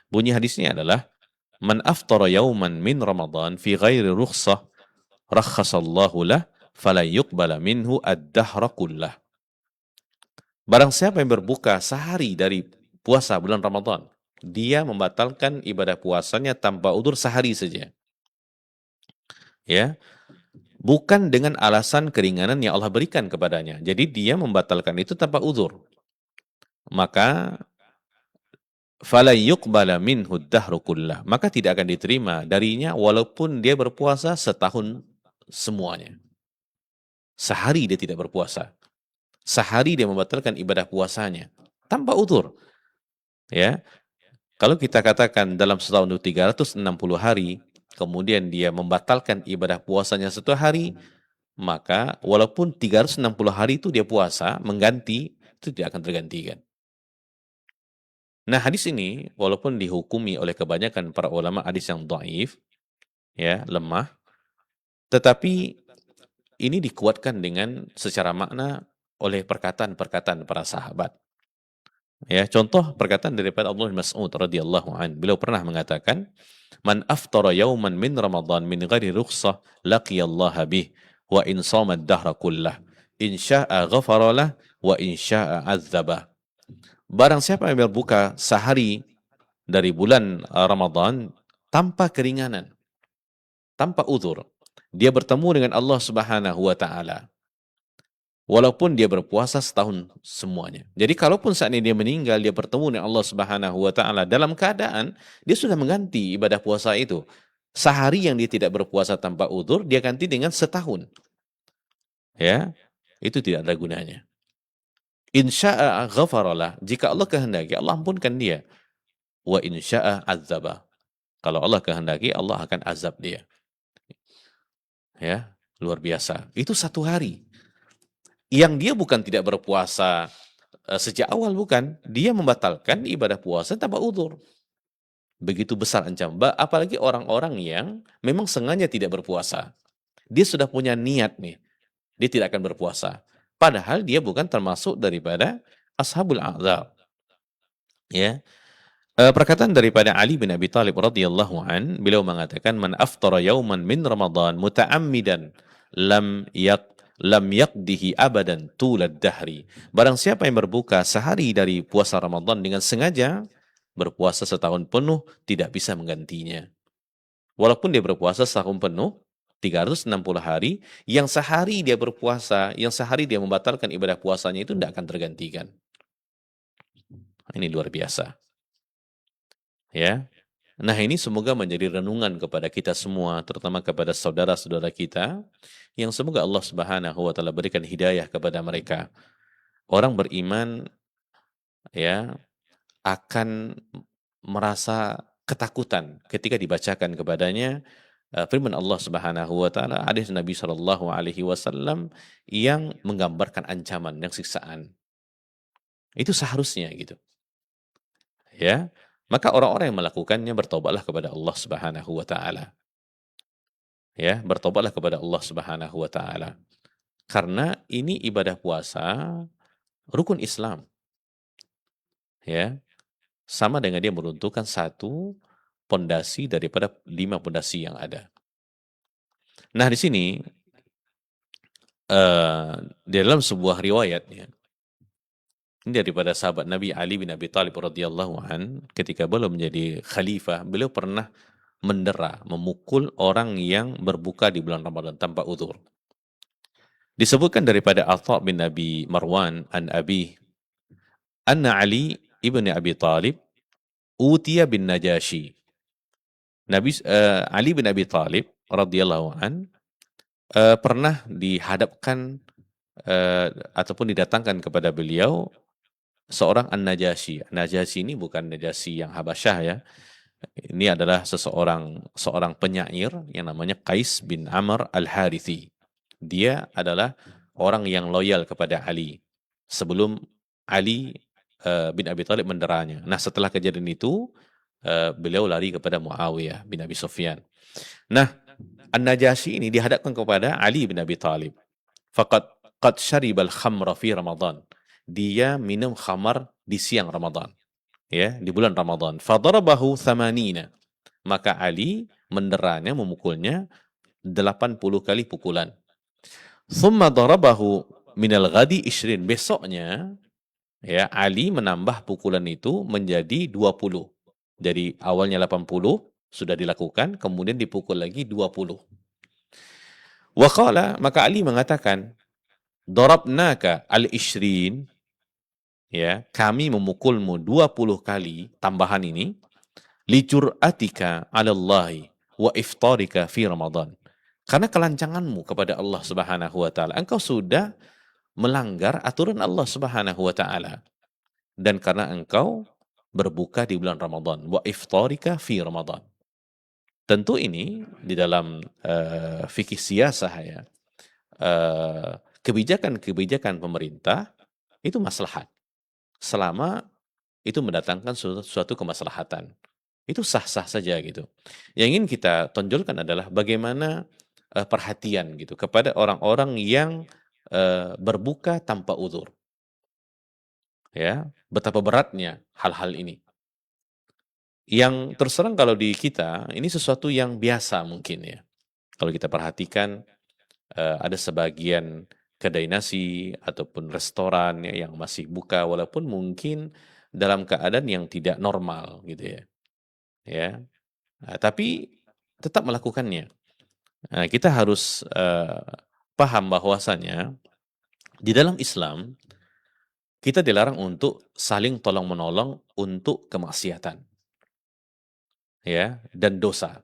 Bunyi hadisnya adalah, Man aftara yauman min Ramadan fi ghairi rukhsah rakhasallahu lah fala yuqbala minhu ad-dahra kullah. Barang siapa yang berbuka sehari dari puasa bulan Ramadan, dia membatalkan ibadah puasanya tanpa udzur sehari saja. Ya, bukan dengan alasan keringanan yang Allah berikan kepadanya. Jadi dia membatalkan itu tanpa udzur. Maka fala yuqbala minhu ad-dahru kullah. Maka tidak akan diterima darinya walaupun dia berpuasa setahun semuanya. Sehari dia tidak berpuasa. Sehari dia membatalkan ibadah puasanya tanpa udzur. Ya, kalau kita katakan dalam setahun itu 360 hari, kemudian dia membatalkan ibadah puasanya satu hari, maka walaupun 360 hari itu dia puasa, mengganti, itu tidak akan tergantikan. Nah, hadis ini walaupun dihukumi oleh kebanyakan para ulama hadis yang dhaif, ya, lemah, tetapi ini dikuatkan dengan secara makna oleh perkataan-perkataan para sahabat. Ya, contoh perkataan daripada Abdullah bin Mas'ud radhiyallahu an. Beliau pernah mengatakan, "Man aftara yauman min Ramadan min ghairi rukhsah laqiyallaha bih wa in shama ad-dahra kullah. In syaa'a ghafara lah wa in syaa'a 'adzabah." Barang siapa yang berbuka sehari dari bulan Ramadan tanpa keringanan, tanpa uzur, dia bertemu dengan Allah Subhanahu wa taala. Walaupun dia berpuasa setahun semuanya. Jadi kalaupun saat ini dia meninggal, dia bertemu dengan Allah Subhanahu wa taala dalam keadaan dia sudah mengganti ibadah puasa itu. Sehari yang dia tidak berpuasa tanpa udzur, dia ganti dengan setahun. Ya, itu tidak ada gunanya. Insya'a ghafaralah. Jika Allah kehendaki, Allah ampunkan dia. Wa insya'a adzabah. Kalau Allah kehendaki, Allah akan azab dia. Ya, luar biasa. Itu satu hari. Yang dia bukan tidak berpuasa sejak awal, bukan. Dia membatalkan ibadah puasa tanpa udzur. Begitu besar ancaman. Apalagi orang-orang yang memang sengaja tidak berpuasa. Dia sudah punya niat nih. Dia tidak akan berpuasa. Padahal dia bukan termasuk daripada ashabul a'dzar. Ya. Perkataan daripada Ali bin Abi Thalib radhiyallahu an, beliau mengatakan, Man aftara yauman min Ramadan muta'ammidan lam yaqdihi abadan tulad dahri. Barang siapa yang berbuka sehari dari puasa Ramadan dengan sengaja, berpuasa setahun penuh, tidak bisa menggantinya. Walaupun dia berpuasa setahun penuh, 360 hari, yang sehari dia berpuasa, yang sehari dia membatalkan ibadah puasanya itu tidak akan tergantikan. Ini luar biasa. Ya. Nah, ini semoga menjadi renungan kepada kita semua, terutama kepada saudara-saudara kita, yang semoga Allah Subhanahu wa taala berikan hidayah kepada mereka. Orang beriman, ya, akan merasa ketakutan ketika dibacakan kepadanya firman Allah Subhanahu wa taala, hadis Nabi sallallahu alaihi wasallam yang menggambarkan ancaman dan siksaan. Itu seharusnya gitu. Ya, maka orang-orang yang melakukannya bertobatlah kepada Allah Subhanahu wa taala. Ya, bertobatlah kepada Allah Subhanahu wa taala. Karena ini ibadah puasa rukun Islam, ya. Sama dengan dia meruntuhkan satu pondasi daripada 5 pondasi yang ada. Nah, di sini di dalam sebuah riwayat ya, ini daripada sahabat Nabi Ali bin Abi Thalib radhiyallahu an, ketika beliau menjadi khalifah, beliau pernah mendera, memukul orang yang berbuka di bulan Ramadan tanpa uzur. Disebutkan daripada Atha bin Abi Marwan an Abi, anna Ali ibn Abi Thalib utiya bin Najashi. Ali bin Abi Thalib radhiyallahu an pernah dihadapkan ataupun didatangkan kepada beliau seorang An-Najasyi. An-Najasyi ini bukan Najasyi yang Habasyah ya. Ini adalah seorang penyair yang namanya Qais bin Amr Al-Harithi. Dia adalah orang yang loyal kepada Ali sebelum Ali bin Abi Thalib menderanya. Nah, setelah kejadian itu beliau lari kepada Muawiyah bin Abi Sufyan. Nah, An-Najasyi ini dihadapkan kepada Ali bin Abi Thalib. Qad syaribal khamra fi Ramadan. Dia minum khamar di siang Ramadan. Ya, di bulan Ramadan. Fadarabahu thamanina. Maka Ali menderanya, memukulnya 80 kali pukulan. Thumma darabahu minal ghadi ishrin. Besoknya, ya, Ali menambah pukulan itu menjadi 20. Jadi awalnya 80 sudah dilakukan, kemudian dipukul lagi 20. Waqala, maka Ali mengatakan, darabnaka al-ishrin, ya, kami memukulmu 20 kali tambahan ini, licur'atika 'ala Allahi wa iftarika fi Ramadan. Karena kelancanganmu kepada Allah Subhanahu wa taala, engkau sudah melanggar aturan Allah Subhanahu wa taala. Dan karena engkau berbuka di bulan Ramadan, wa iftarika fi Ramadan. Tentu ini di dalam fikih siyasah ya, kebijakan-kebijakan pemerintah itu maslahat. Selama itu mendatangkan suatu kemaslahatan. Itu sah-sah saja gitu. Yang ingin kita tonjolkan adalah bagaimana perhatian gitu kepada orang-orang yang berbuka tanpa uzur. Ya, betapa beratnya hal-hal ini. Yang terus terang kalau di kita ini sesuatu yang biasa mungkin ya. Kalau kita perhatikan ada sebagian kedai nasi ataupun restoran ya, yang masih buka walaupun mungkin dalam keadaan yang tidak normal gitu ya. Ya. Nah, tapi tetap melakukannya. Nah, kita harus paham bahwasanya di dalam Islam kita dilarang untuk saling tolong-menolong untuk kemaksiatan. Ya, dan dosa.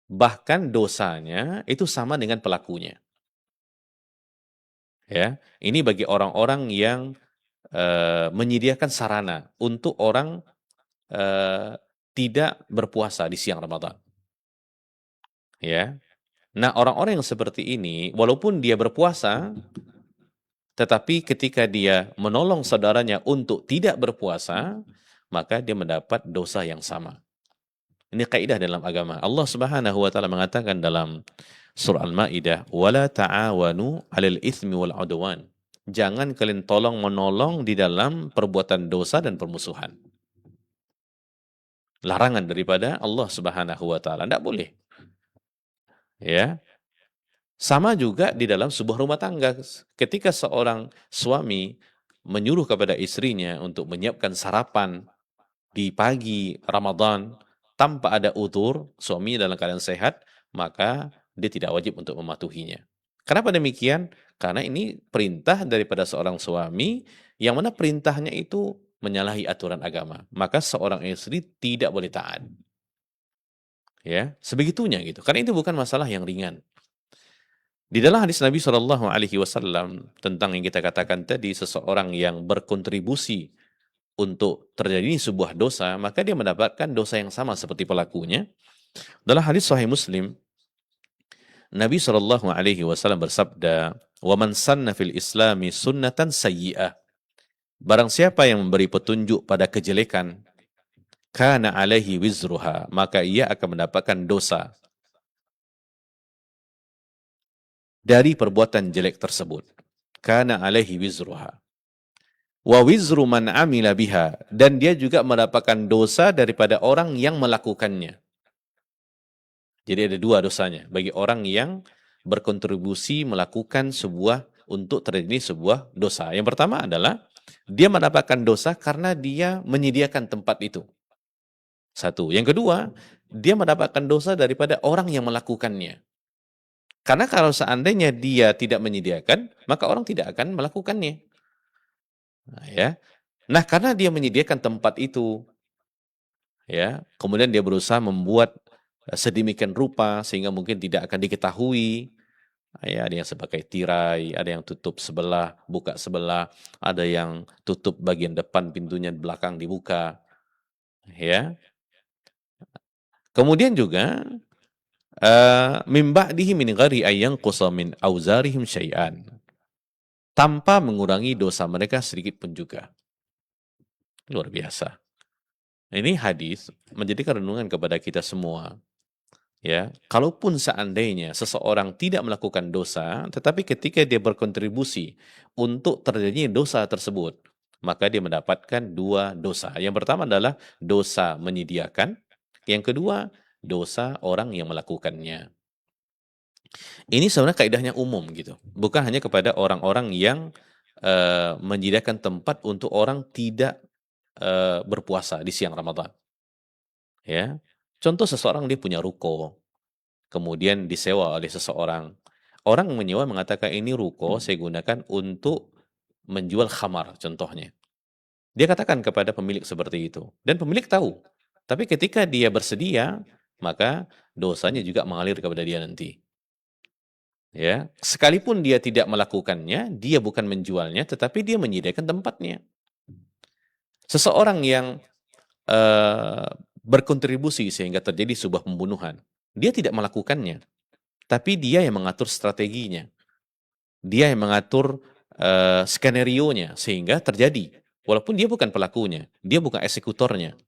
Bahkan dosanya itu sama dengan pelakunya. Ya, ini bagi orang-orang yang menyediakan sarana untuk orang tidak berpuasa di siang Ramadan. Ya. Nah, orang-orang yang seperti ini walaupun dia berpuasa tetapi ketika dia menolong saudaranya untuk tidak berpuasa, maka dia mendapat dosa yang sama. Ini kaidah dalam agama. Allah Subhanahu wa taala mengatakan dalam surah Al-Maidah, "Wala ta'awanu 'alal itsmi wal 'udwan." Jangan kalian tolong menolong di dalam perbuatan dosa dan permusuhan. Larangan daripada Allah Subhanahu wa taala, enggak boleh. Ya. Sama juga di dalam sebuah rumah tangga. Ketika seorang suami menyuruh kepada istrinya untuk menyiapkan sarapan di pagi Ramadan tanpa ada udzur, suami dalam keadaan sehat, maka dia tidak wajib untuk mematuhinya. Kenapa demikian? Karena ini perintah daripada seorang suami yang mana perintahnya itu menyalahi aturan agama. Maka seorang istri tidak boleh taat. Ya, sebegitunya gitu. Karena itu bukan masalah yang ringan. Di dalam hadis Nabi Shallallahu Alaihi Wasallam tentang yang kita katakan tadi, seseorang yang berkontribusi untuk terjadi sebuah dosa, maka dia mendapatkan dosa yang sama seperti pelakunya. Dalam hadis Sahih Muslim, Nabi Shallallahu Alaihi Wasallam bersabda, "Wa man sanna fil Islami sunnatan sayyi'ah." Barang siapa yang memberi petunjuk pada kejelekan kana alaihi wizruha, maka ia akan mendapatkan dosa dari perbuatan jelek tersebut. Kana alaihi wizruha. Wa wizru man amila biha, dan dia juga mendapatkan dosa daripada orang yang melakukannya. Jadi ada dua dosanya bagi orang yang berkontribusi melakukan sebuah untuk terjadi sebuah dosa. Yang pertama adalah dia mendapatkan dosa karena dia menyediakan tempat itu. Satu. Yang kedua, dia mendapatkan dosa daripada orang yang melakukannya. Karena kalau seandainya dia tidak menyediakan, maka orang tidak akan melakukannya. Nah, ya. Nah, karena dia menyediakan tempat itu, ya, kemudian dia berusaha membuat sedemikian rupa sehingga mungkin tidak akan diketahui. Ya, ada yang sebagai tirai, ada yang tutup sebelah, buka sebelah, ada yang tutup bagian depan pintunya, belakang dibuka. Ya. Kemudian juga min ba'dihi min ghairi ayyan qusa min auzarihim syai'an, tanpa mengurangi dosa mereka sedikit pun juga. Luar biasa. Ini hadis menjadikan renungan kepada kita semua. Ya, kalaupun seandainya seseorang tidak melakukan dosa, tetapi ketika dia berkontribusi untuk terjadinya dosa tersebut, maka dia mendapatkan dua dosa. Yang pertama adalah dosa menyediakan, yang kedua dosa orang yang melakukannya. Ini sebenarnya kaidahnya umum gitu, bukan hanya kepada orang-orang yang menyediakan tempat untuk orang tidak berpuasa di siang Ramadan. Ya, contoh seseorang dia punya ruko, kemudian disewa oleh seseorang. Orang menyewa mengatakan ini ruko saya gunakan untuk menjual khamar contohnya. Dia katakan kepada pemilik seperti itu. Dan pemilik tahu. Tapi ketika dia bersedia, maka dosanya juga mengalir kepada dia nanti. Ya, sekalipun dia tidak melakukannya, dia bukan menjualnya, tetapi dia menyediakan tempatnya. Seseorang yang berkontribusi sehingga terjadi sebuah pembunuhan, dia tidak melakukannya, tapi dia yang mengatur strateginya. Dia yang mengatur skenario-nya sehingga terjadi. Walaupun dia bukan pelakunya, dia bukan eksekutornya.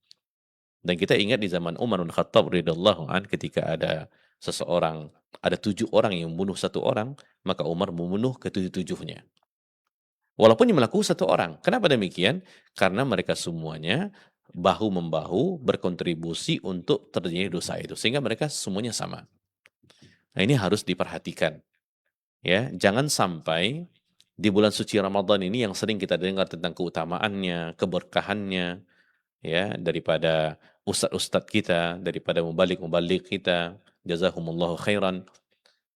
Dan kita ingat di zaman Umar bin Khattab radhiyallahu an, ketika ada seseorang, ada 7 orang yang membunuh 1 orang, maka Umar membunuh ke-7-7-nya. Walaupun yang melakukan 1 orang. Kenapa demikian? Karena mereka semuanya bahu-membahu berkontribusi untuk terjadinya dosa itu. Sehingga mereka semuanya sama. Nah, ini harus diperhatikan. Ya, jangan sampai di bulan suci Ramadan ini yang sering kita dengar tentang keutamaannya, keberkahannya, ya, daripada ustadz-ustadz kita, daripada mubalik-mubalik kita, jazahumullahu khairan,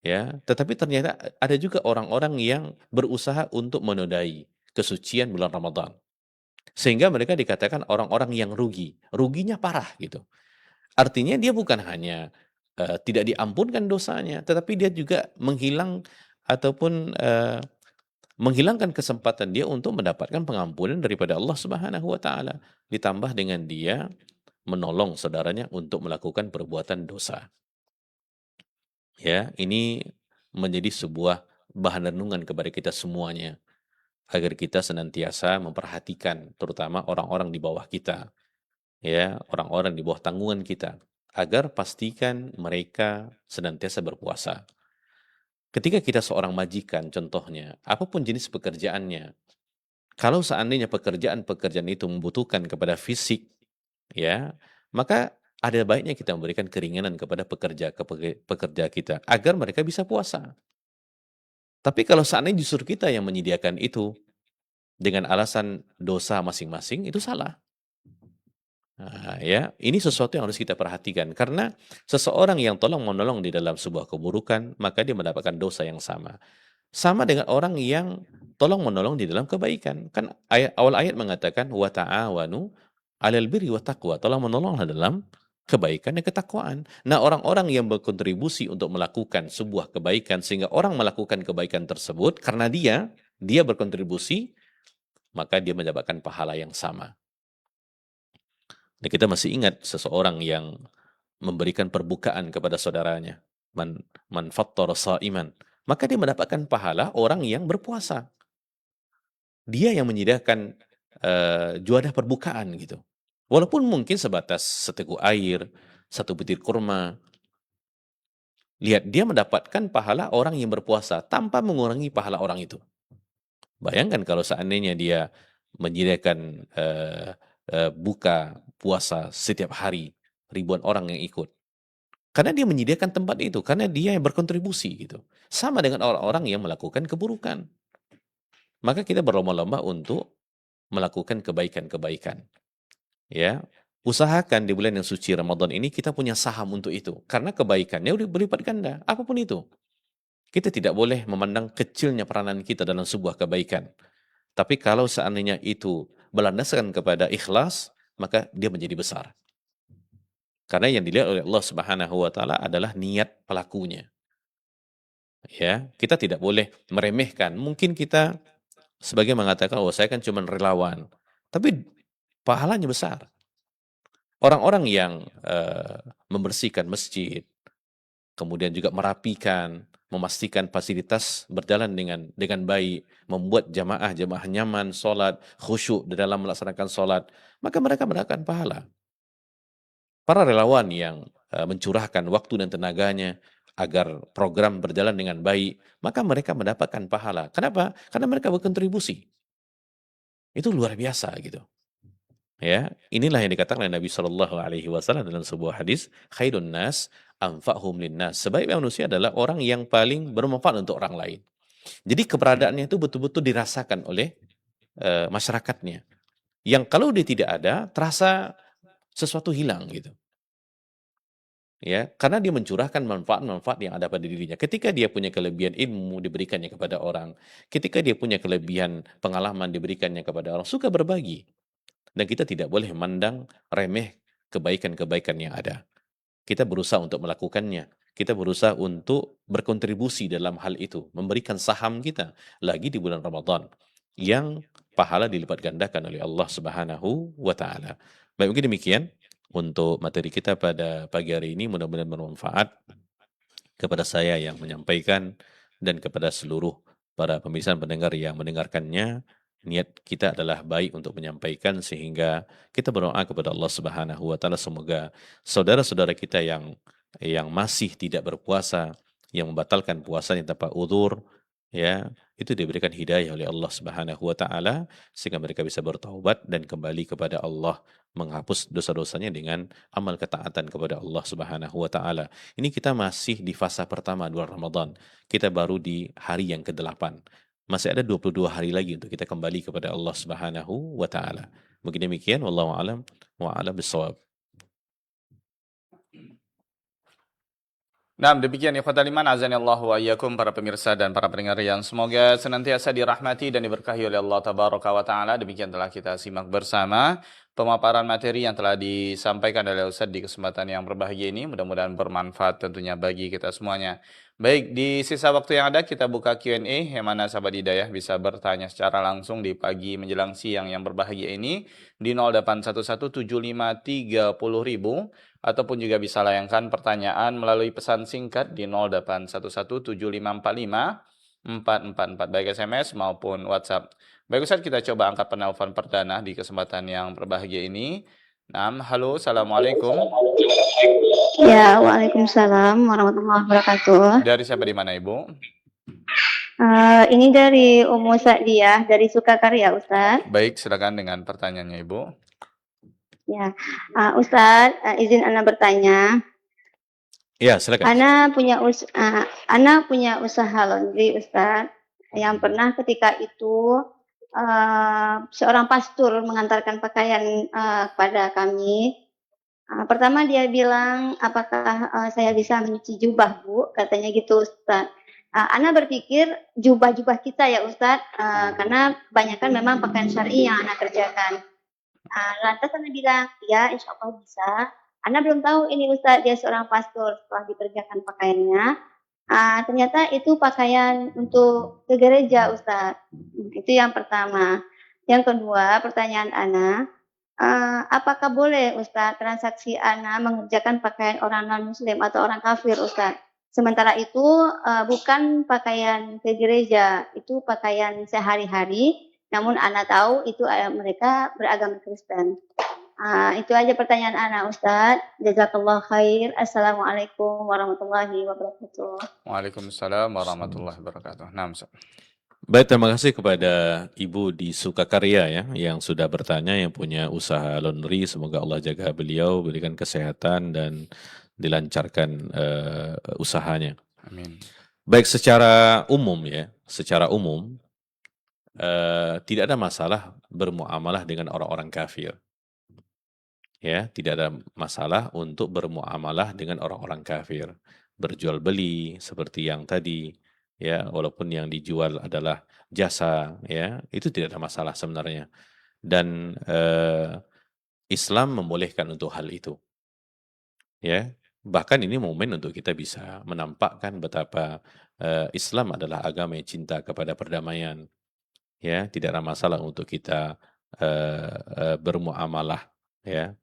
ya. Tetapi ternyata ada juga orang-orang yang berusaha untuk menodai kesucian bulan Ramadan. Sehingga mereka dikatakan orang-orang yang rugi. Ruginya parah gitu. Artinya dia bukan hanya tidak diampunkan dosanya, tetapi dia juga menghilangkan kesempatan dia untuk mendapatkan pengampunan daripada Allah Subhanahu wa taala, ditambah dengan dia menolong saudaranya untuk melakukan perbuatan dosa. Ya, ini menjadi sebuah bahan renungan kepada kita semuanya agar kita senantiasa memperhatikan terutama orang-orang di bawah kita, ya, orang-orang di bawah tanggungan kita, agar pastikan mereka senantiasa berpuasa. Ketika kita seorang majikan contohnya, apapun jenis pekerjaannya, kalau seandainya pekerjaan-pekerjaan itu membutuhkan kepada fisik, ya, maka ada baiknya kita memberikan keringanan kepada pekerja kita agar mereka bisa puasa. Tapi kalau seandainya justru kita yang menyediakan itu dengan alasan dosa masing-masing, itu salah. Nah, ya, ini sesuatu yang harus kita perhatikan karena seseorang yang tolong-menolong di dalam sebuah keburukan, maka dia mendapatkan dosa yang sama. Sama dengan orang yang tolong-menolong di dalam kebaikan. Kan awal ayat mengatakan wa ta'awanu 'alal birri wat taqwa. Tolong-menolonglah dalam kebaikan dan ketakwaan. Nah, orang-orang yang berkontribusi untuk melakukan sebuah kebaikan sehingga orang melakukan kebaikan tersebut karena dia berkontribusi, maka dia mendapatkan pahala yang sama. Dan kita masih ingat seseorang yang memberikan perbukaan kepada saudaranya. Man fattara sha'iman. Maka dia mendapatkan pahala orang yang berpuasa. Dia yang menyediakan juadah perbukaan gitu. Walaupun mungkin sebatas seteguk air, satu butir kurma. Lihat, dia mendapatkan pahala orang yang berpuasa tanpa mengurangi pahala orang itu. Bayangkan kalau seandainya dia menyediakan buka puasa setiap hari, ribuan orang yang ikut. Karena dia menyediakan tempat itu, karena dia yang berkontribusi gitu. Sama dengan orang-orang yang melakukan keburukan. Maka kita berlomba-lomba untuk melakukan kebaikan-kebaikan. Ya, usahakan di bulan yang suci Ramadan ini kita punya saham untuk itu. Karena kebaikannya udah berlipat ganda, apapun itu. Kita tidak boleh memandang kecilnya peranan kita dalam sebuah kebaikan. Tapi kalau seandainya itu berlandaskan kepada ikhlas, maka dia menjadi besar. Karena yang dilihat oleh Allah Subhanahu wa taala adalah niat pelakunya. Ya, kita tidak boleh meremehkan. Mungkin kita sebagai mengatakan, "Oh, saya kan cuma relawan." Tapi pahalanya besar. Orang-orang yang membersihkan masjid, kemudian juga merapikan, memastikan fasilitas berjalan dengan baik, membuat jamaah nyaman, sholat, khusyuk di dalam melaksanakan sholat, maka mereka mendapatkan pahala. Para relawan yang mencurahkan waktu dan tenaganya agar program berjalan dengan baik, maka mereka mendapatkan pahala. Kenapa? Karena mereka berkontribusi. Itu luar biasa gitu. Ya, inilah yang dikatakan oleh Nabi Shallallahu Alaihi Wasallam dalam sebuah hadis, khairun nas anfa'hum linnas. Sebaik manusia adalah orang yang paling bermanfaat untuk orang lain. Jadi keberadaannya itu betul-betul dirasakan oleh masyarakatnya. Yang kalau dia tidak ada, terasa sesuatu hilang gitu. Ya, karena dia mencurahkan manfaat-manfaat yang ada pada dirinya. Ketika dia punya kelebihan ilmu diberikannya kepada orang, ketika dia punya kelebihan pengalaman diberikannya kepada orang, suka berbagi. Dan kita tidak boleh memandang remeh kebaikan-kebaikan yang ada. Kita berusaha untuk melakukannya. Kita berusaha untuk berkontribusi dalam hal itu, memberikan saham kita lagi di bulan Ramadan yang pahala dilipat gandakan oleh Allah Subhanahu wa taala. Baik, mungkin demikian untuk materi kita pada pagi hari ini, mudah-mudahan bermanfaat kepada saya yang menyampaikan dan kepada seluruh para pemirsa dan pendengar yang mendengarkannya. Niat kita adalah baik untuk menyampaikan sehingga kita berdoa kepada Allah Subhanahu wa taala semoga saudara-saudara kita yang masih tidak berpuasa, yang membatalkan puasanya tanpa udzur, ya, itu diberikan hidayah oleh Allah Subhanahu wa taala sehingga mereka bisa bertaubat dan kembali kepada Allah, menghapus dosa-dosanya dengan amal ketaatan kepada Allah Subhanahu wa taala. Ini kita masih di fasa pertama bulan Ramadan. Kita baru di hari yang ke-8. Masih ada 22 hari lagi untuk kita kembali kepada Allah Subhanahu wa taala. Mungkin demikian, wallahu alam wa a'lam bissawab. Nah, demikian ikhwatal iman azanillahu wa iyyakum para pemirsa dan para pendengar yang semoga senantiasa dirahmati dan diberkahi oleh Allah tabaraka wa taala. Demikian telah kita simak bersama pemaparan materi yang telah disampaikan oleh Ustadz di kesempatan yang berbahagia ini. Mudah-mudahan bermanfaat tentunya bagi kita semuanya. Baik, di sisa waktu yang ada kita buka Q&A yang mana sahabat hidayah bisa bertanya secara langsung di pagi menjelang siang yang berbahagia ini di 08117530.000 ataupun juga bisa layangkan pertanyaan melalui pesan singkat di 081175454444 baik SMS maupun WhatsApp. Baik Ustaz, kita coba angkat penelpon perdana di kesempatan yang berbahagia ini. Halo, Assalamualaikum. Ya, waalaikumsalam warahmatullahi wabarakatuh. Dari siapa di mana Ibu? Ini dari Ummu Sa'diyah dari Sukakarya, Ustaz. Baik, silakan dengan pertanyaannya Ibu. Ya, Ustaz, izin Ana bertanya. Ya, silakan. Ana punya usaha laundry, Ustaz. Yang pernah ketika itu seorang pastor mengantarkan pakaian kepada kami. Pertama dia bilang, apakah saya bisa mencuci jubah, Bu? Katanya gitu, Ustaz. Ana berpikir jubah-jubah kita ya, Ustaz, karena kebanyakan memang pakaian syar'i yang Ana kerjakan. Lantas Ana bilang, ya insya Allah bisa. Ana belum tahu ini Ustaz, dia seorang pastor. Setelah dikerjakan pakaiannya, ternyata itu pakaian untuk ke gereja, Ustaz. Itu yang pertama. Yang kedua, pertanyaan Ana, apakah boleh Ustaz transaksi Ana mengerjakan pakaian orang non-muslim atau orang kafir, Ustaz? Sementara itu bukan pakaian ke gereja, itu pakaian sehari-hari. Namun Ana tahu itu mereka beragama Kristen. Itu aja pertanyaan ana Ustaz. Jazakallah khair. Assalamualaikum warahmatullahi wabarakatuh. Waalaikumsalam warahmatullahi wabarakatuh. Nah, Ustaz. Baik, terima kasih kepada Ibu di Sukakarya ya, yang sudah bertanya, yang punya usaha laundry. Semoga Allah jaga beliau, berikan kesehatan dan dilancarkan usahanya. Amin. Baik, secara umum ya, tidak ada masalah bermuamalah dengan orang-orang kafir. Ya, tidak ada masalah untuk bermuamalah dengan orang-orang kafir. Berjual beli seperti yang tadi, ya, walaupun yang dijual adalah jasa, ya, itu tidak ada masalah sebenarnya. Dan Islam membolehkan untuk hal itu. Ya, bahkan ini momen untuk kita bisa menampakkan betapa Islam adalah agama yang cinta kepada perdamaian. Ya, tidak ada masalah untuk kita bermuamalah, ya,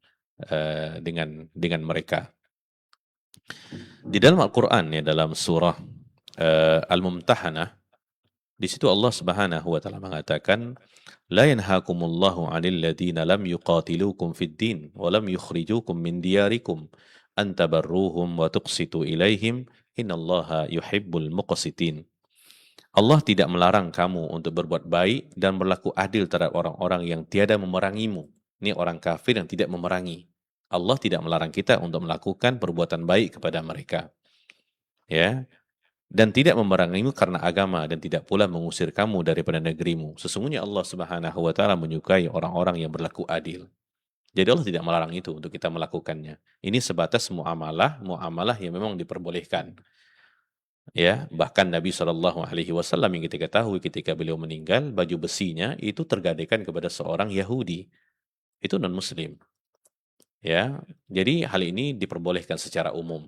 dengan mereka. Di dalam Al-Quran ya, dalam surah Al-Mumtahanah, di situ Allah Subhanahu wa taala mengatakan, "La yanhaakumullahu 'anil ladzina lam yuqatilukum fid din wa lam yukhrijukum min diyarikum an tabarruhum wa tuqsitu ilaihim innallaha yuhibbul muqsitin." Allah tidak melarang kamu untuk berbuat baik dan berlaku adil terhadap orang-orang yang tiada memerangimu. Ini orang kafir yang tidak memerangi. Allah tidak melarang kita untuk melakukan perbuatan baik kepada mereka. Ya, dan tidak memerangimu karena agama dan tidak pula mengusir kamu daripada negerimu. Sesungguhnya Allah Subhanahu wa taala menyukai orang-orang yang berlaku adil. Jadi Allah tidak melarang itu untuk kita melakukannya. Ini sebatas muamalah yang memang diperbolehkan. Ya, bahkan Nabi Shallallahu Alaihi Wasallam yang kita ketahui ketika beliau meninggal, baju besinya itu tergadaikan kepada seorang Yahudi, itu non Muslim. Ya, jadi hal ini diperbolehkan secara umum.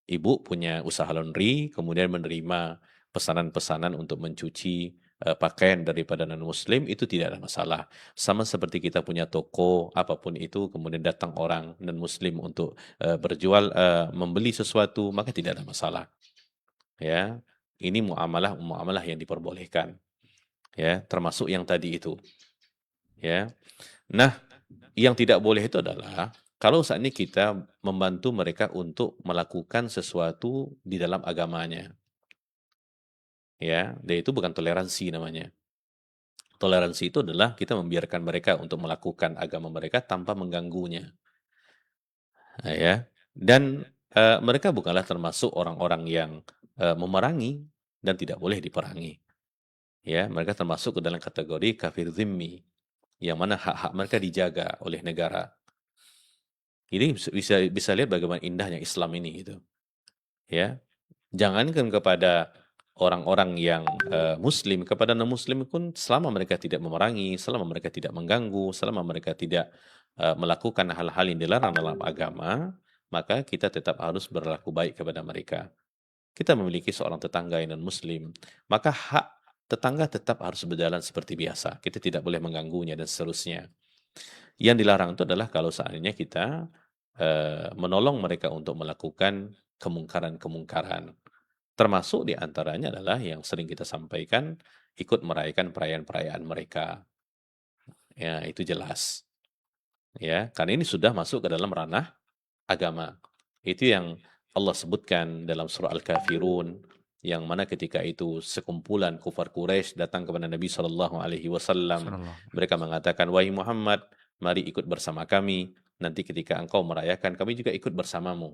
Ibu punya usaha laundry, kemudian menerima pesanan-pesanan untuk mencuci pakaian daripada non Muslim, itu tidak ada masalah. Sama seperti kita punya toko apapun itu, kemudian datang orang non Muslim untuk berjual, membeli sesuatu, maka tidak ada masalah. Ya, ini muamalah yang diperbolehkan, ya, termasuk yang tadi itu, ya. Nah, yang tidak boleh itu adalah kalau saat ini kita membantu mereka untuk melakukan sesuatu di dalam agamanya, ya, dan itu bukan toleransi namanya. Toleransi itu adalah kita membiarkan mereka untuk melakukan agama mereka tanpa mengganggunya, ya. Dan mereka bukanlah termasuk orang-orang yang memerangi dan tidak boleh diperangi. Ya, mereka termasuk ke dalam kategori kafir zimmi, yang mana hak-hak mereka dijaga oleh negara. Ini bisa lihat bagaimana indahnya Islam ini gitu. Ya, jangankan kepada orang-orang yang Muslim, kepada non-Muslim pun selama mereka tidak memerangi, selama mereka tidak mengganggu, selama mereka tidak melakukan hal-hal yang dilarang dalam agama, maka kita tetap harus berlaku baik kepada mereka. Kita memiliki seorang tetangga yang non-Muslim, maka hak tetangga tetap harus berjalan seperti biasa. Kita tidak boleh mengganggunya dan seterusnya. Yang dilarang itu adalah kalau seandainya kita menolong mereka untuk melakukan kemungkaran-kemungkaran. Termasuk diantaranya adalah yang sering kita sampaikan, ikut merayakan perayaan-perayaan mereka. Ya, itu jelas. Ya, karena ini sudah masuk ke dalam ranah agama. Itu yang Allah sebutkan dalam surah Al-Kafirun, yang mana ketika itu sekumpulan kufar Quraisy datang kepada Nabi Shallallahu Alaihi Wasallam, mereka mengatakan, wahai Muhammad, mari ikut bersama kami. Nanti ketika engkau merayakan, kami juga ikut bersamamu.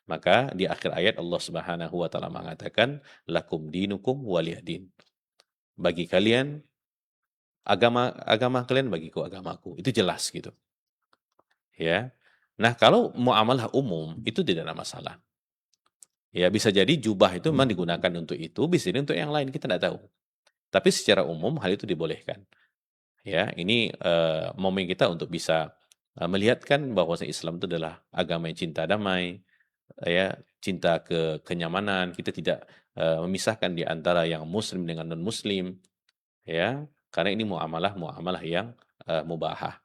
Maka di akhir ayat Allah Subhanahu wa taala mengatakan, lakum dinukum waliyadin. Bagi kalian agama kalian, bagiku agamaku. Itu jelas gitu. Ya. Nah, kalau muamalah umum itu tidak ada masalah. Ya, bisa jadi jubah itu memang digunakan untuk itu, bisa jadi untuk yang lain, kita tidak tahu. Tapi secara umum hal itu dibolehkan. Ya, ini momen kita untuk bisa melihatkan bahwa Islam itu adalah agama yang cinta damai, ya, cinta kenyamanan. Kita tidak memisahkan di antara yang Muslim dengan non Muslim, ya, karena ini muamalah yang mubahah.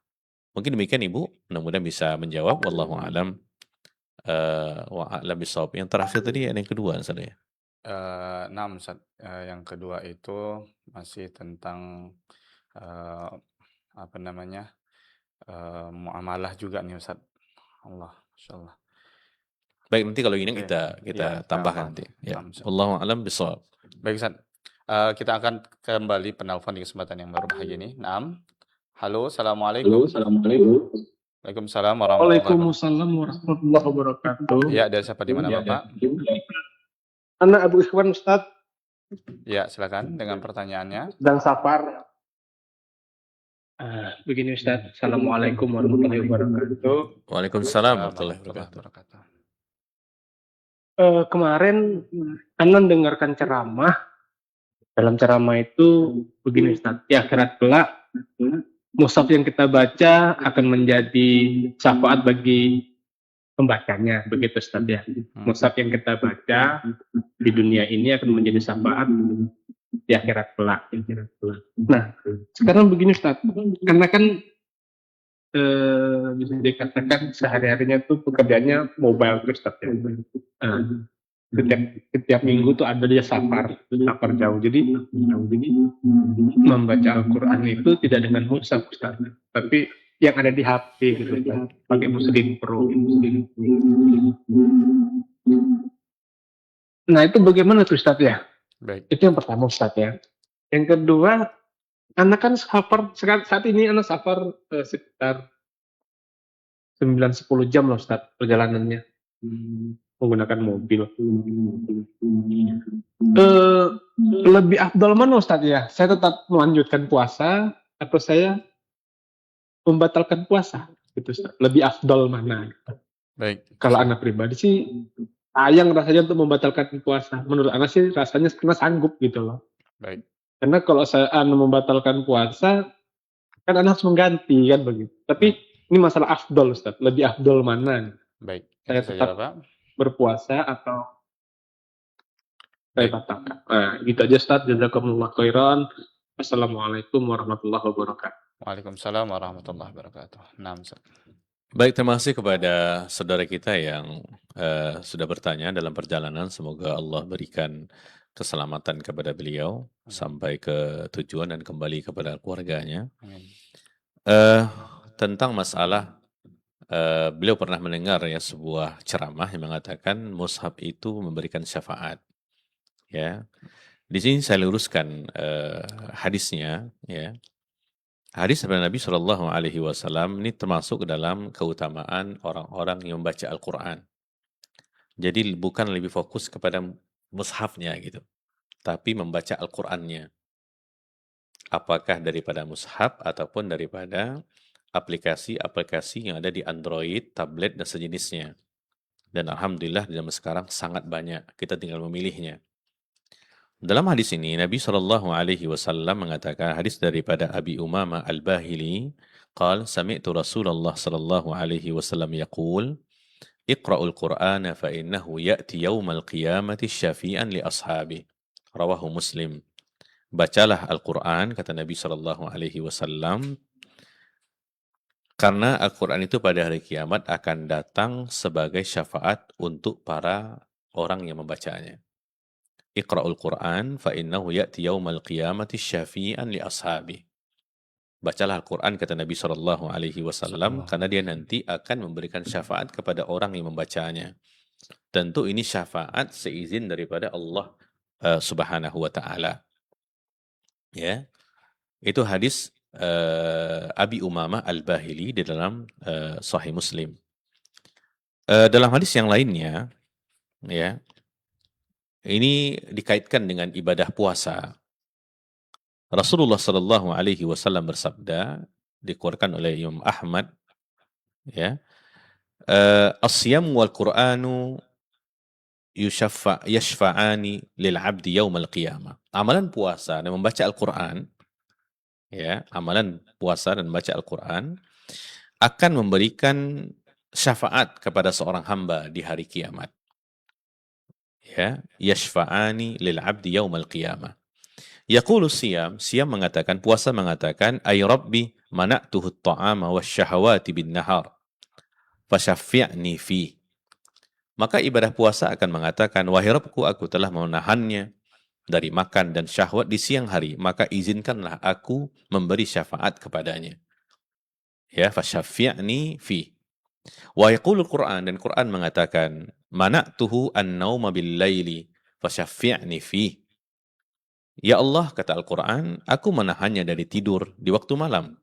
Mungkin demikian Ibu, mudah-mudahan bisa menjawab. Wallahu a'lam. Wa a'lam bishawab. Yang terakhir tadi yang kedua saya. Nah, Ustaz, yang kedua itu masih tentang apa namanya? muamalah juga nih Ustaz. Allah, Masya Allah. Baik, nanti kalau ini Oke, kita iya, tambahkan nanti. Ya. Wallahu a'lam bishawab. Baik Ustaz. Kita akan kembali penelpon di kesempatan yang berbahaya ini. Naam. Halo, Assalamualaikum. Waalaikumsalam warahmatullahi wabarakatuh. Waalaikumsalam warahmatullahi wabarakatuh. Ya, dari siapa di mana Bapak? Anak Abu Ikhwan Ustaz Ya, silakan dengan pertanyaannya. dan Safar. Begini Ustaz, Assalamualaikum warahmatullahi wabarakatuh. Waalaikumsalam warahmatullahi wabarakatuh. Kemarin Anan dengarkan ceramah. Dalam ceramah itu begini Ustaz, di akhirat kelak mushaf yang kita baca akan menjadi syafaat bagi pembacanya, begitu Ustaz ya. Mushaf yang kita baca di dunia ini akan menjadi syafaat di akhirat kelak. Nah, sekarang begini Ustaz, karena kan bisa dikatakan sehari-harinya tuh pekerjaannya mobile terus Ustaz ya. Setiap minggu tuh ada dia safar jauh. Jadi membaca Al-Quran itu tidak dengan mushaf Ustaz, tapi yang ada di HP gitu Ustaz, pakai Muslim Pro. Nah itu bagaimana tuh Ustaz ya? Baik. Itu yang pertama Ustaz ya. Yang kedua, anak kan safar saat ini anak safar sekitar 9-10 jam loh Ustaz perjalanannya menggunakan mobil. Lebih afdal mana Ustaz ya? Saya tetap melanjutkan puasa atau saya membatalkan puasa? Gitu Ustaz. Lebih afdal mana? Baik. Kalau anak pribadi sih sayang rasanya untuk membatalkan puasa. Menurut anak sih rasanya karena sanggup gitu loh. Baik. Karena kalau saya membatalkan puasa kan anak harus mengganti kan begitu. Tapi ini masalah afdal Ustaz. Lebih afdal mana? Baik. Saya Itu tetap saja, Pak. berpuasa atau saya batalkan. Nah, gitu aja Ustaz. Jazakumullah khairan. Assalamualaikum warahmatullahi wabarakatuh. Waalaikumsalam warahmatullahi wabarakatuh. Naam, Ustaz. Baik, terima kasih kepada saudara kita yang sudah bertanya dalam perjalanan. Semoga Allah berikan keselamatan kepada beliau sampai ke tujuan dan kembali kepada keluarganya. Amin. Tentang masalah beliau pernah mendengar ya sebuah ceramah yang mengatakan mushaf itu memberikan syafaat. Ya, di sini saya luruskan hadisnya. Ya, hadis dari Nabi Shallallahu Alaihi Wasallam ini termasuk dalam keutamaan orang-orang yang membaca Al-Quran. Jadi bukan lebih fokus kepada mushafnya gitu, tapi membaca Al-Qurannya. Apakah daripada mushaf ataupun daripada aplikasi-aplikasi yang ada di Android, tablet, dan sejenisnya. Dan Alhamdulillah di zaman sekarang sangat banyak, kita tinggal memilihnya. Dalam hadis ini, Nabi SAW mengatakan, hadis daripada Abi Umamah Al-Bahili, qal, sami'tu Rasulullah SAW yaqul, iqra'ul Qur'ana fa'innahu ya'ti yawmal qiyamati syafi'an li ashabi. Rawahu Muslim. Bacalah Al-Quran, kata Nabi SAW, karena Al-Quran itu pada hari kiamat akan datang sebagai syafaat untuk para orang yang membacanya. Iqra'ul Qur'an fa'innahu ya'ti yawmal qiyamati syafi'an li ashabi. Bacalah Al-Quran, kata Nabi SAW, karena dia nanti akan memberikan syafaat kepada orang yang membacanya. Tentu ini syafaat seizin daripada Allah Subhanahu wa Ta'ala. Ya, itu hadis Abi Umamah Al-Bahili di dalam Sahih Muslim. Dalam hadis yang lainnya, ya, ini dikaitkan dengan ibadah puasa. Rasulullah Shallallahu Alaihi Wasallam bersabda, dikeluarkan oleh Imam Ahmad, ya, as-siyam wal Qur'anu yashfa'ani lil 'abdi yaumal qiyamah. Amalan puasa dan membaca Al-Quran, ya, amalan puasa dan membaca Al-Quran akan memberikan syafaat kepada seorang hamba di hari kiamat. Ya, yashfa'ani lil 'abdi yaumal qiyamah. Yaqulu siyam mengatakan, puasa mengatakan, ay rabbi mana'tuhu at-ta'ama wasyahawati bin nahar fasyaffi'ni fi. Maka ibadah puasa akan mengatakan, wahai Rabbku, aku telah menahannya dari makan dan syahwat di siang hari, maka izinkanlah aku memberi syafaat kepadanya. Ya, fasyafi'ni fi. Wa yaqulul Qur'an, dan Quran mengatakan, mana'tuhu an-nauma bil-laili fasyafi'ni fi. Ya Allah, kata Al-Quran, aku menahannya dari tidur di waktu malam,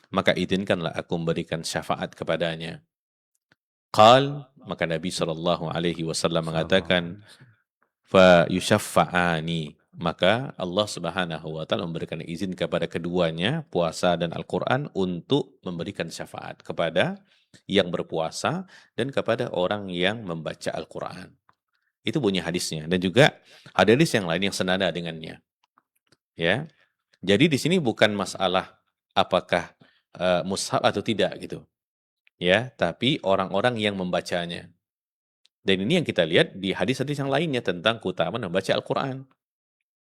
maka izinkanlah aku memberikan syafaat kepadanya. Qal, maka Nabi SAW mengatakan, fa yushaffa'ani, maka Allah Subhanahu wa taala memberikan izin kepada keduanya, puasa dan Al-Qur'an, untuk memberikan syafaat kepada yang berpuasa dan kepada orang yang membaca Al-Qur'an. Itu bunyi hadisnya, dan juga hadis yang lain yang senada dengannya. Ya. Jadi di sini bukan masalah apakah mushaf atau tidak gitu. Ya, tapi orang-orang yang membacanya. Dan ini yang kita lihat di hadis-hadis yang lainnya tentang keutamaan membaca Al-Qur'an.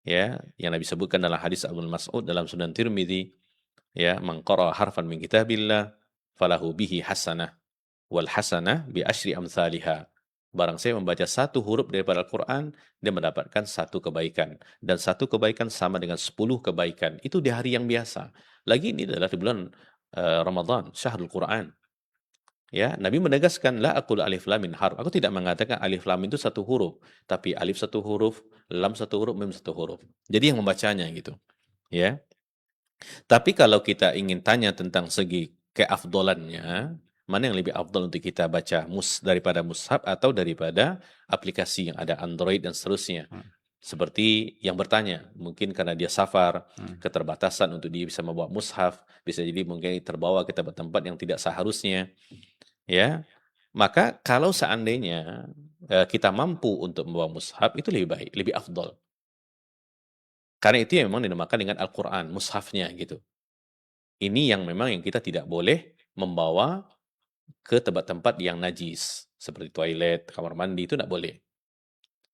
Ya, yang Nabi sebutkan dalam hadis Abu Mas'ud dalam Sunan Tirmidzi, ya, man qara'a harfan min kitabillah falahu bihi hasanah wal hasanah bi asyri amsalihha. Barang saya membaca satu huruf daripada Al-Qur'an, dia mendapatkan satu kebaikan, dan satu kebaikan sama dengan 10 kebaikan. Itu di hari yang biasa. Lagi ini adalah di bulan Ramadan, Syahrul Qur'an. Ya, Nabi menegaskan, la aqulu alif lam min harf. Aku tidak mengatakan alif lam itu satu huruf, tapi alif satu huruf, lam satu huruf, mim satu huruf. Jadi yang membacanya gitu. Ya. Tapi kalau kita ingin tanya tentang segi keafdolannya, mana yang lebih afdol untuk kita baca daripada mushaf atau daripada aplikasi yang ada Android dan seterusnya. Seperti yang bertanya, mungkin karena dia safar, keterbatasan untuk dia bisa membawa mushaf, bisa jadi mungkin terbawa ke tempat-tempat yang tidak seharusnya. Ya, maka kalau seandainya kita mampu untuk membawa mushaf, itu lebih baik, lebih afdol. Karena itu yang memang dinamakan dengan Al-Quran, mushafnya gitu. Ini yang memang yang kita tidak boleh membawa ke tempat-tempat yang najis, seperti toilet, kamar mandi, itu tidak boleh.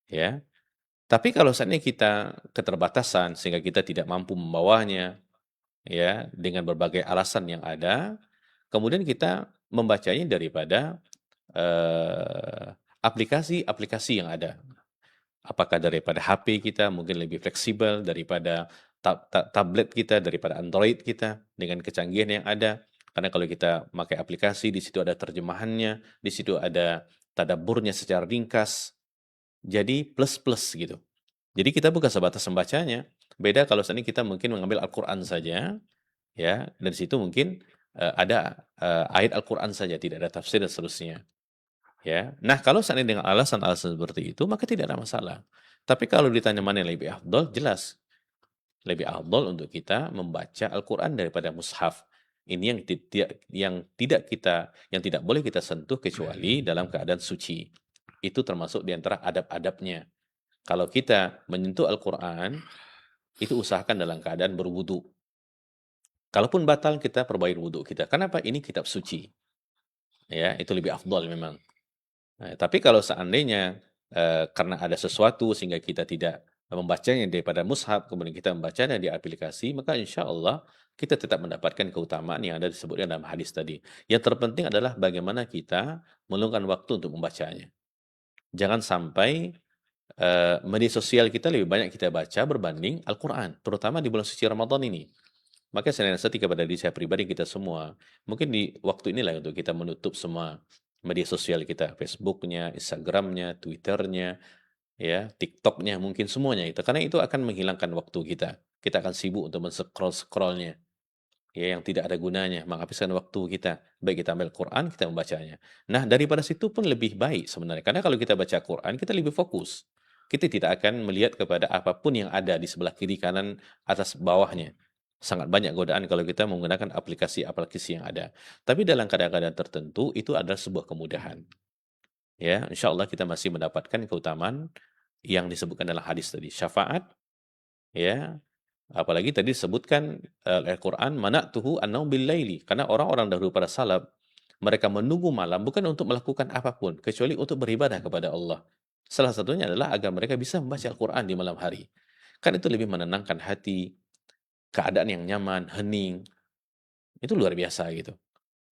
Ya. Tapi kalau seandainya kita keterbatasan sehingga kita tidak mampu membawanya, ya, dengan berbagai alasan yang ada, kemudian kita membacanya daripada aplikasi-aplikasi yang ada. Apakah daripada HP kita mungkin lebih fleksibel daripada tablet kita, daripada Android kita dengan kecanggihan yang ada. Karena kalau kita pakai aplikasi, di situ ada terjemahannya, di situ ada tadabburnya secara ringkas. Jadi plus-plus gitu. Jadi kita bukan sebatas membacanya. Beda kalau seandainya kita mungkin mengambil Al-Quran saja, ya, dan di situ mungkin ada ayat Al-Quran saja, tidak ada tafsir dan seterusnya. Ya. Nah, kalau seandainya dengan alasan-alasan seperti itu, maka tidak ada masalah. Tapi kalau ditanya mana yang lebih afdol, jelas lebih afdol untuk kita membaca Al-Quran daripada mushaf. Ini yang tidak boleh kita sentuh kecuali dalam keadaan suci. Itu termasuk di antara adab-adabnya. Kalau kita menyentuh Al-Quran, itu usahakan dalam keadaan berwudu. Kalaupun batal, kita perbaiki wudu kita. Kenapa? Ini kitab suci. Ya, itu lebih afdol memang. Nah, tapi kalau seandainya karena ada sesuatu sehingga kita tidak membacanya daripada mushaf, kemudian kita membacanya di aplikasi, maka insya Allah kita tetap mendapatkan keutamaan yang ada disebutkan dalam hadis tadi. Yang terpenting adalah bagaimana kita meluangkan waktu untuk membacanya. Jangan sampai media sosial kita lebih banyak kita baca berbanding Al-Quran, terutama di bulan suci Ramadan ini. Maka saya nasihat kepada diri saya pribadi, kita semua, mungkin di waktu inilah untuk kita menutup semua media sosial kita, Facebooknya, Instagramnya, Twitternya, ya, TikToknya, mungkin semuanya itu, karena itu akan menghilangkan waktu kita. Kita akan sibuk untuk men-scroll-scrollnya, ya, yang tidak ada gunanya, menghabiskan waktu kita. Baik kita ambil Quran, kita membacanya. Nah, daripada situ pun lebih baik sebenarnya, karena kalau kita baca Quran, kita lebih fokus. Kita tidak akan melihat kepada apapun yang ada di sebelah kiri, kanan, atas, bawahnya. Sangat banyak godaan kalau kita menggunakan aplikasi-aplikasi yang ada. Tapi dalam keadaan-keadaan tertentu, itu adalah sebuah kemudahan. Ya, insya Allah kita masih mendapatkan keutamaan yang disebutkan dalam hadis tadi. Syafaat, ya, apalagi tadi disebutkan Al-Quran, mana'tuhu an-naum bil-laili. Karena orang-orang dahulu pada salaf, mereka menunggu malam bukan untuk melakukan apapun, kecuali untuk beribadah kepada Allah. Salah satunya adalah agar mereka bisa membaca Al-Quran di malam hari. Kan itu lebih menenangkan hati, keadaan yang nyaman, hening. Itu luar biasa gitu.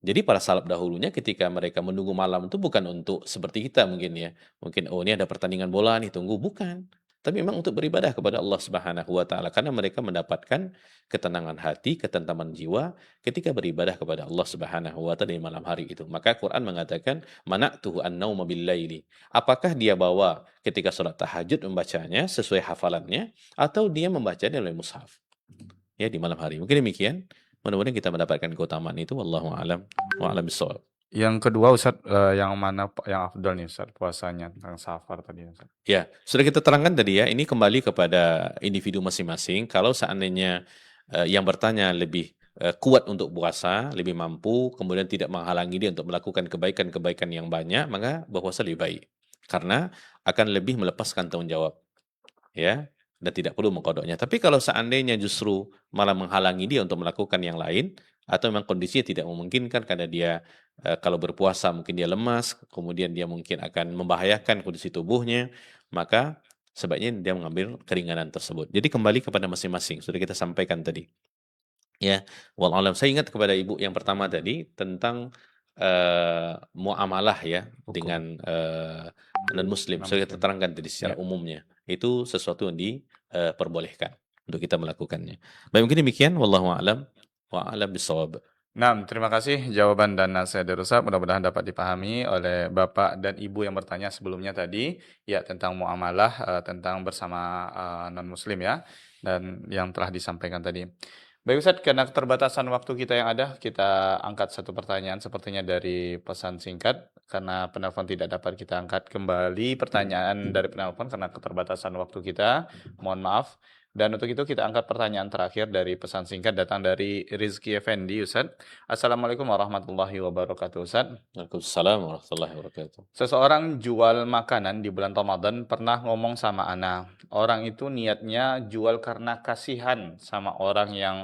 Jadi para salaf dahulunya ketika mereka menunggu malam itu bukan untuk seperti kita mungkin ya. Mungkin, oh ini ada pertandingan bola nih, tunggu. Bukan. tapi memang untuk beribadah kepada Allah Subhanahu wa taala karena mereka mendapatkan ketenangan hati, ketentraman jiwa ketika beribadah kepada Allah Subhanahu wa taala di malam hari itu. Maka Quran mengatakan mana'tuhu an-nauma bil-laili. Apakah dia bawa ketika salat tahajud membacanya sesuai hafalannya atau dia membacanya oleh mushaf? Ya di malam hari. Mungkin demikian. Mudah-mudahan kita mendapatkan keutamaan itu. Wallahu a'lam wa a'lam bissawab. Yang kedua Ustaz, yang mana yang afdal nih Ustaz, puasanya tentang safar tadi Ustaz? Ya, sudah kita terangkan tadi ya, ini kembali kepada individu masing-masing. Kalau seandainya yang bertanya lebih kuat untuk puasa, lebih mampu, kemudian tidak menghalangi dia untuk melakukan kebaikan-kebaikan yang banyak, maka berpuasa lebih baik. Karena akan lebih melepaskan tanggung jawab. Ya, dan tidak perlu mengkodoknya. Tapi kalau seandainya justru malah menghalangi dia untuk melakukan yang lain, atau memang kondisinya tidak memungkinkan karena dia kalau berpuasa mungkin dia lemas, kemudian dia mungkin akan membahayakan kondisi tubuhnya, maka sebaiknya dia mengambil keringanan tersebut. Jadi kembali kepada masing-masing, sudah kita sampaikan tadi. Ya, wallahualam. Saya ingat kepada ibu yang pertama tadi tentang muamalah ya Hukum. dengan non-muslim. Sudah kita terangkan tadi secara umumnya. Itu sesuatu yang diperbolehkan untuk kita melakukannya. Baik, mungkin demikian. Wallahu a'lam wa a'lam bissawab. Nah, terima kasih jawaban dan nasihat dari Ustaz. Mudah-mudahan dapat dipahami oleh Bapak dan Ibu yang bertanya sebelumnya tadi, ya tentang muamalah, tentang bersama non-muslim ya, dan yang telah disampaikan tadi. Baik Ustaz, karena keterbatasan waktu kita yang ada, kita angkat satu pertanyaan sepertinya dari pesan singkat, karena penelpon tidak dapat kita angkat kembali pertanyaan dari penelpon karena keterbatasan waktu kita, mohon maaf. Dan untuk itu kita angkat pertanyaan terakhir dari pesan singkat datang dari Rizky Effendi Ustaz. Assalamualaikum warahmatullahi wabarakatuh Ustaz. Waalaikumsalam warahmatullahi wabarakatuh. Seseorang jual makanan di bulan Ramadan pernah ngomong sama ana. Orang itu niatnya jual karena kasihan sama orang yang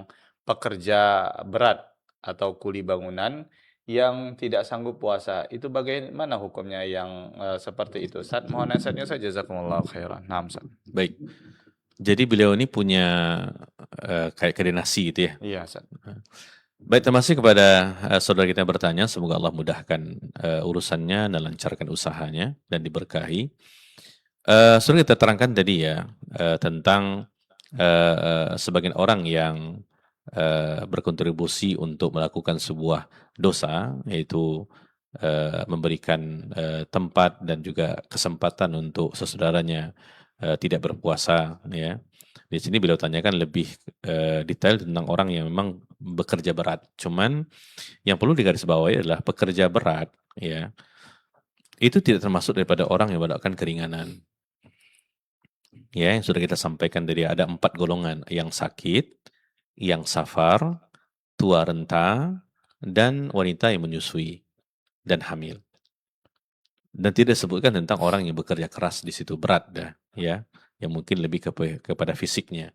pekerja berat atau kuli bangunan yang tidak sanggup puasa. Itu bagaimana hukumnya yang seperti itu Ustaz? Mohon nasihatnya saja, jazakumullahu khairan. Nah, Ustaz. Baik. Jadi beliau ini punya kayak kedinasi gitu ya. Iya, Ustaz. Baik, terima kasih kepada saudara kita yang bertanya. Semoga Allah mudahkan urusannya dan lancarkan usahanya dan diberkahi. Sudah kita terangkan tadi ya tentang sebagian orang yang berkontribusi untuk melakukan sebuah dosa, yaitu memberikan tempat dan juga kesempatan untuk sesaudaranya tidak berpuasa. Ya, di sini beliau tanyakan lebih detail tentang orang yang memang bekerja berat. Cuman yang perlu digarisbawahi adalah pekerja berat, ya, itu tidak termasuk daripada orang yang mendapatkan keringanan. Ya, yang sudah kita sampaikan tadi ada 4 golongan: yang sakit, yang safar, tua renta, dan wanita yang menyusui dan hamil. Dan tidak disebutkan tentang orang yang bekerja keras di situ, berat dah, ya, yang mungkin lebih kepada fisiknya.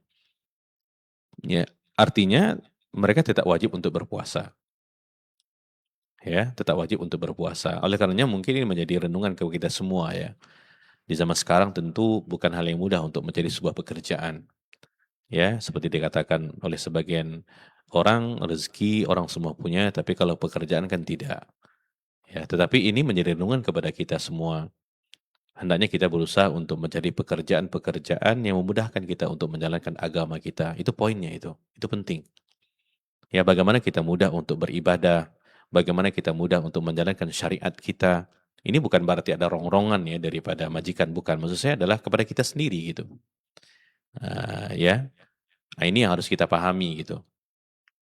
Ya, artinya mereka tetap wajib untuk berpuasa. Ya, tetap wajib untuk berpuasa. Oleh karenanya mungkin ini menjadi renungan ke kita semua ya. Di zaman sekarang tentu bukan hal yang mudah untuk mencari sebuah pekerjaan. Ya, seperti dikatakan oleh sebagian orang, rezeki orang semua punya, tapi kalau pekerjaan kan tidak. Ya, tetapi ini menjadi renungan kepada kita semua. Hendaknya kita berusaha untuk mencari pekerjaan-pekerjaan yang memudahkan kita untuk menjalankan agama kita. Itu poinnya itu penting. Ya, bagaimana kita mudah untuk beribadah, bagaimana kita mudah untuk menjalankan syariat kita. Ini bukan berarti ada rongrongan ya daripada majikan, bukan. Maksud saya adalah kepada kita sendiri gitu. Ya, nah, ini yang harus kita pahami gitu.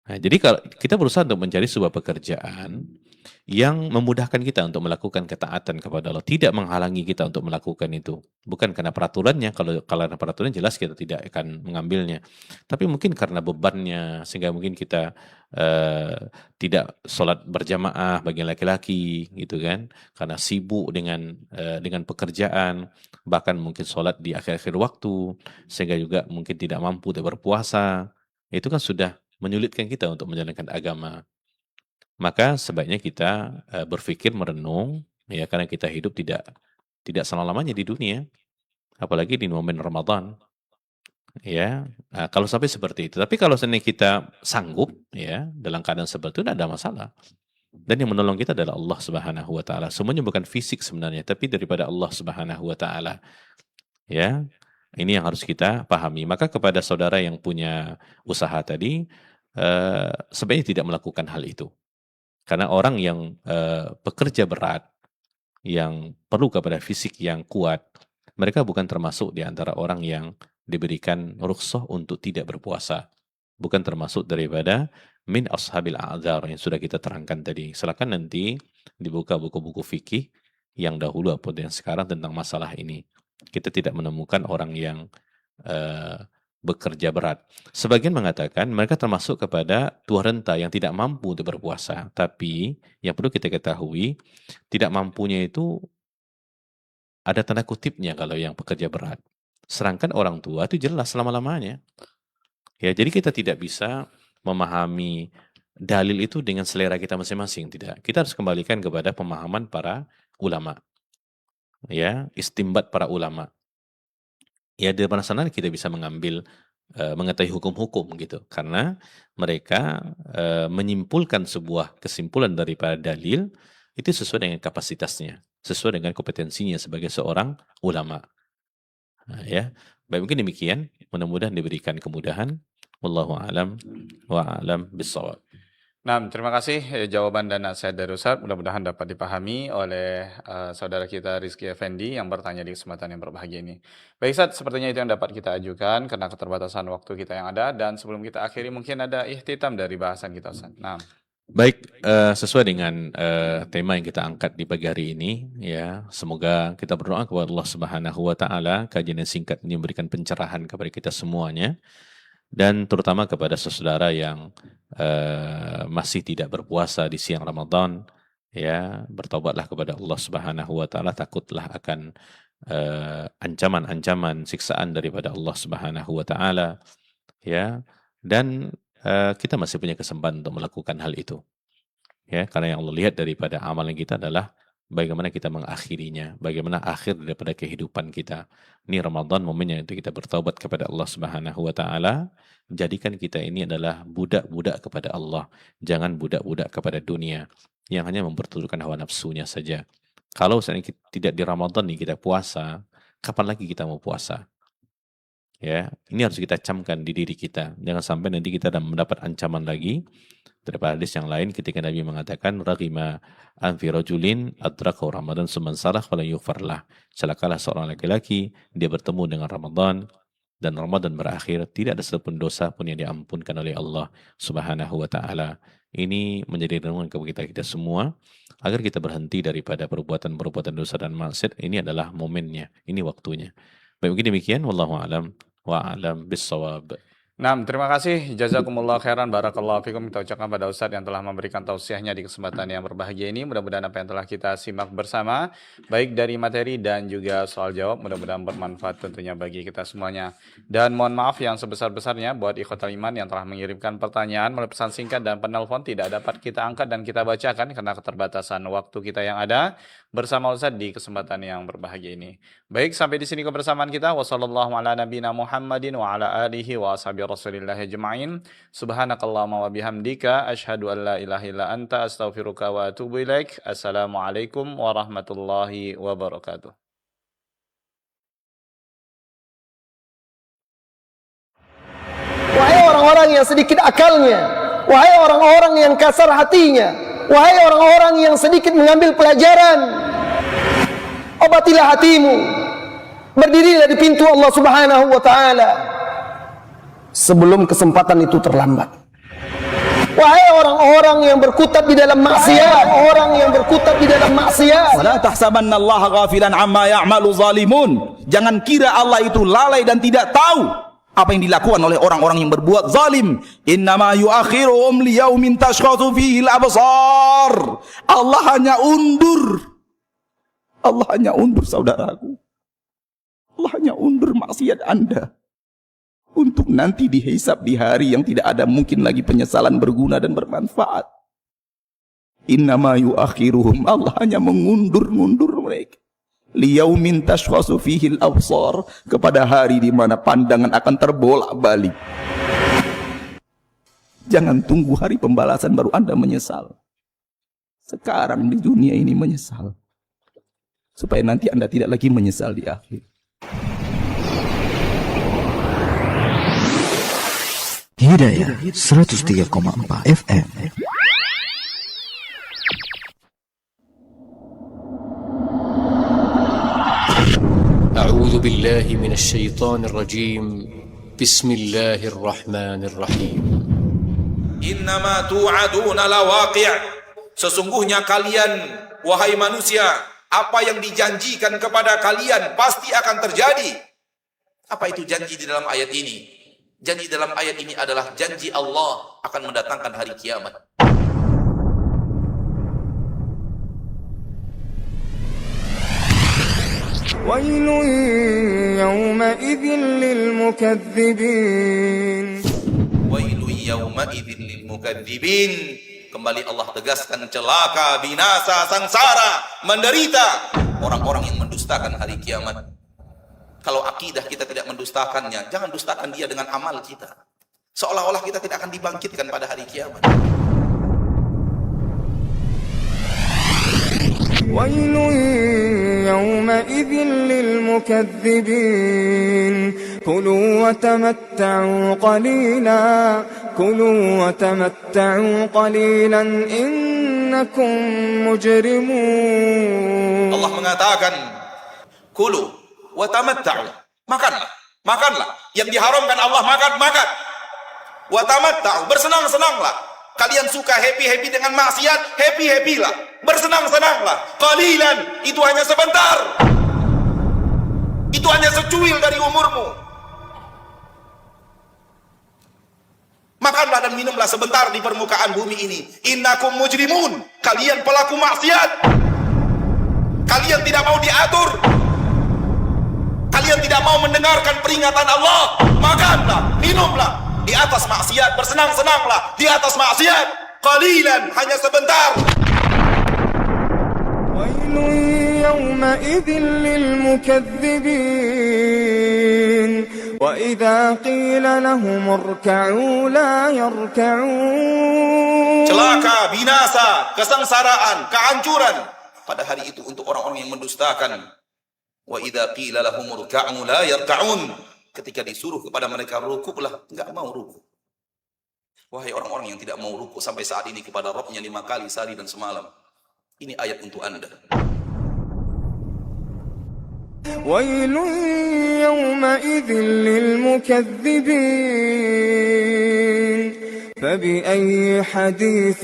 Nah, jadi kalau kita berusaha untuk mencari sebuah pekerjaan yang memudahkan kita untuk melakukan ketaatan kepada Allah, tidak menghalangi kita untuk melakukan itu. Bukan karena peraturannya, kalau karena peraturan jelas kita tidak akan mengambilnya. Tapi mungkin karena bebannya, sehingga mungkin kita tidak sholat berjamaah bagi laki-laki, gitu kan? Karena sibuk dengan pekerjaan, bahkan mungkin sholat di akhir-akhir waktu, sehingga juga mungkin tidak mampu untuk berpuasa. Itu kan sudah menyulitkan kita untuk menjalankan agama. Maka sebaiknya kita berpikir, merenung, ya, karena kita hidup tidak selama-lamanya di dunia, apalagi di momen Ramadan. Ya, nah, kalau sampai seperti itu. Tapi kalau seandainya kita sanggup, ya, dalam keadaan seperti itu, tidak ada masalah. Dan yang menolong kita adalah Allah Subhanahu Wa Taala. Semuanya bukan fisik sebenarnya, tapi daripada Allah Subhanahu Wa Taala. Ya, Ini yang harus kita pahami. Maka kepada saudara yang punya usaha tadi, sebaiknya tidak melakukan hal itu. Karena orang yang bekerja berat, yang perlu kepada fisik yang kuat, mereka bukan termasuk di antara orang yang diberikan rukhsah untuk tidak berpuasa. Bukan termasuk daripada min ashabil a'dzar yang sudah kita terangkan tadi. Silakan nanti dibuka buku-buku fikih yang dahulu atau yang sekarang tentang masalah ini. Kita tidak menemukan orang yang bekerja berat. Sebagian mengatakan mereka termasuk kepada tua renta yang tidak mampu untuk berpuasa. Tapi yang perlu kita ketahui, tidak mampunya itu ada tanda kutipnya kalau yang pekerja berat. Sedangkan orang tua itu jelas selama-lamanya. Ya, jadi kita tidak bisa memahami dalil itu dengan selera kita masing-masing, tidak. Kita harus kembalikan kepada pemahaman para ulama. Ya, istimbat para ulama. Ya, dari sana kita bisa mengambil mengetahui hukum-hukum gitu, karena mereka menyimpulkan sebuah kesimpulan daripada dalil itu sesuai dengan kapasitasnya, sesuai dengan kompetensinya sebagai seorang ulama. Nah, ya, baik, mungkin demikian. Mudah-mudahan diberikan kemudahan. Wallahu a'lam wa a'lam bis-shawab. Nah, terima kasih jawaban dan nasihat dari Ustaz. Mudah-mudahan dapat dipahami oleh saudara kita Rizky Effendi yang bertanya di kesempatan yang berbahagia ini. Baik Ustaz, sepertinya itu yang dapat kita ajukan karena keterbatasan waktu kita yang ada. Dan sebelum kita akhiri mungkin ada ihtitam dari bahasan kita Ustaz. Nah. Baik, sesuai dengan tema yang kita angkat di pagi hari ini, ya, semoga kita berdoa kepada Allah Subhanahu wa Ta'ala, kajian yang singkat ini memberikan pencerahan kepada kita semuanya, dan terutama kepada saudara yang masih tidak berpuasa di siang Ramadan, ya, bertobatlah kepada Allah Subhanahu wa Ta'ala, takutlah akan ancaman-ancaman siksaan daripada Allah Subhanahu wa Ta'ala, ya, dan kita masih punya kesempatan untuk melakukan hal itu. Ya, karena yang Allah lihat daripada amalan kita adalah bagaimana kita mengakhirinya, bagaimana akhir daripada kehidupan kita. Ini Ramadan momennya untuk kita bertaubat kepada Allah Subhanahu wa Ta'ala. Jadikan kita ini adalah budak-budak kepada Allah, jangan budak-budak kepada dunia yang hanya memperturutkan hawa nafsunya saja. Kalau seandainya tidak di Ramadan nih kita puasa, kapan lagi kita mau puasa? Ya, ini harus kita camkan di diri kita. Jangan sampai nanti kita mendapat ancaman lagi. Daripada hadis yang lain ketika Nabi mengatakan raghima anfi rajulin adrakahu Ramadan summan sarah fala yughfarlah. Celakalah seorang laki-laki, dia bertemu dengan Ramadan dan Ramadan berakhir, tidak ada satupun dosa pun yang diampunkan oleh Allah Subhanahu wa Ta'ala. Ini menjadi renungan kepada kita semua agar kita berhenti daripada perbuatan-perbuatan dosa dan maksiat. Ini adalah momennya, ini waktunya. Baik, mungkin demikian. Wallahu a'lam wa a'lam bis-shawab. Nah, terima kasih. Jazakumullah khairan. Barakallahu fikum. Kita ucapkan pada Ustaz yang telah memberikan tausiahnya di kesempatan yang berbahagia ini. Mudah-mudahan apa yang telah kita simak bersama, baik dari materi dan juga soal jawab, mudah-mudahan bermanfaat tentunya bagi kita semuanya. Dan mohon maaf yang sebesar-besarnya buat ikhwatul iman yang telah mengirimkan pertanyaan melalui pesan singkat dan penelpon tidak dapat kita angkat dan kita bacakan karena keterbatasan waktu kita yang ada bersama Ustaz di kesempatan yang berbahagia ini. Baik, sampai di sini kebersamaan kita. Wassallallahu ala nabiyina Muhammadin wa ala alihi wa ashabihi Rasulillah ajma'in. Subhanakallahumma wa bihamdika asyhadu an la ilaha illa anta astaghfiruka wa atubu ilaik. Assalamualaikum warahmatullahi wabarakatuh. Wahai orang-orang yang sedikit akalnya, wahai orang-orang yang kasar hatinya, wahai orang-orang yang sedikit mengambil pelajaran, obatilah hatimu, berdirilah di pintu Allah Subhanahu wa Ta'ala sebelum kesempatan itu terlambat. Wahai orang-orang yang berkutat di dalam maksiat, orang yang berkutat di dalam maksiat. Wala tahsabannallaha ghafilan amma ya'malu zalimun. Jangan kira Allah itu lalai dan tidak tahu apa yang dilakukan oleh orang-orang yang berbuat zalim. Innama yuakhiruhum liyaumin tashkhasu fihi al-absar. Allah hanya undur. Allah hanya undur, saudaraku. Allah hanya undur maksiat Anda untuk nanti dihisab di hari yang tidak ada mungkin lagi penyesalan berguna dan bermanfaat. Innama yuakhiruhum, Allah hanya mengundur-ngundur mereka. Liyaumin tashkhasu fihi al-absar, kepada hari di mana pandangan akan terbolak-balik. Jangan tunggu hari pembalasan baru Anda menyesal. Sekarang di dunia ini menyesal, supaya nanti Anda tidak lagi menyesal di akhir. Hidayah 103,4 FM. أعوذ بالله من الشيطان الرجيم بسم الله الرحمن الرحيم Innama tu'aduna lawaqi'. Sesungguhnya kalian, wahai manusia, apa yang dijanjikan kepada kalian pasti akan terjadi. Apa itu janji di dalam ayat ini? Janji dalam ayat ini adalah janji Allah akan mendatangkan hari kiamat. ويل يومئذ للمكذبين Wailu yauma'idzin lil mukadzibin. Kembali Allah tegaskan, celaka, binasa, sangsara, menderita orang-orang yang mendustakan hari kiamat. Kalau akidah kita tidak mendustakannya, jangan dustakan dia dengan amal kita. Seolah-olah kita tidak akan dibangkitkan pada hari kiamat. ويل يومئذ للمكذبين كلوا وتمتعوا قليلا إنكم مجرمون. Allah mengatakan, kulu wa tamatta'u, makanlah yang diharamkan Allah, makan wa tamatta'u, bersenang-senanglah. Kalian suka happy dengan maksiat, happy-lah, bersenang-senanglah. Qalilan, itu hanya sebentar, itu hanya secuil dari umurmu. Makanlah dan minumlah sebentar di permukaan bumi ini. Innakum mujrimun, kalian pelaku maksiat. Kalian tidak mau diatur, kalian tidak mau mendengarkan peringatan Allah. Makanlah, minumlah di atas maksiat, bersenang-senanglah di atas maksiat. Qalilan, hanya sebentar. ويل يومئذ للمكذبين وإذا قيل لهم اركعوا لا يركعون. Celaka, binasa, kesengsaraan, kehancuran pada hari itu untuk orang-orang yang mendustakan. Wa idza qila lahum urka'u la yarka'un. Ketika disuruh kepada mereka rukuklah, enggak mau rukuk. Wahai orang-orang yang tidak mau rukuk sampai saat ini kepada Rabbnya 5 kali sehari dan semalam. Ini ayat untuk Anda. ويل يومئذ للمكذبين فبأي حديث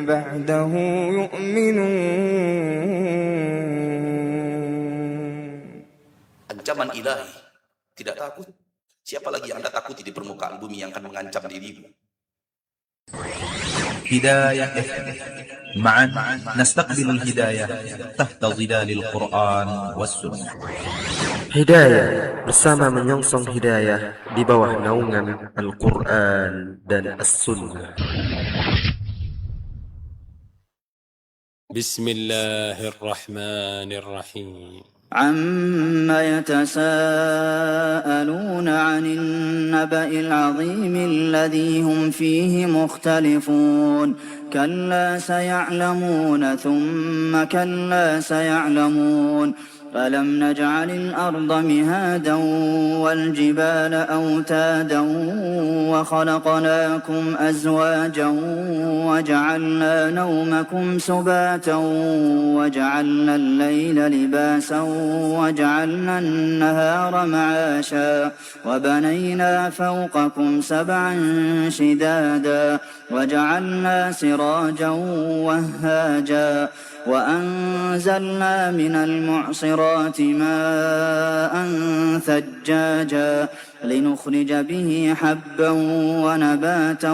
بعده يؤمنون. Ancaman ilahi, tidak takut. Siapa lagi yang Anda takuti di permukaan bumi yang akan mengancam dirimu? هداية معا نستقبل الهداية تحت ظلال القرآن والسنة. Hidayah bersama menyongsong hidayah di bawah naungan Al-Quran dan As-Sunnah. Bismillahirrahmanirrahim. عما يتساءلون عن النبأ العظيم الذي هم فيه مختلفون كلا سيعلمون ثم كلا سيعلمون فلم نجعل الأرض مهادا والجبال أوتادا وخلقناكم أزواجا وجعلنا نومكم سباتا وجعلنا الليل لباسا وجعلنا النهار معاشا وبنينا فوقكم 7 شدادا وجعلنا سراجا وهاجا وأنزلنا من المعصرات ماء ثجاجا لنخرج به حبا ونباتا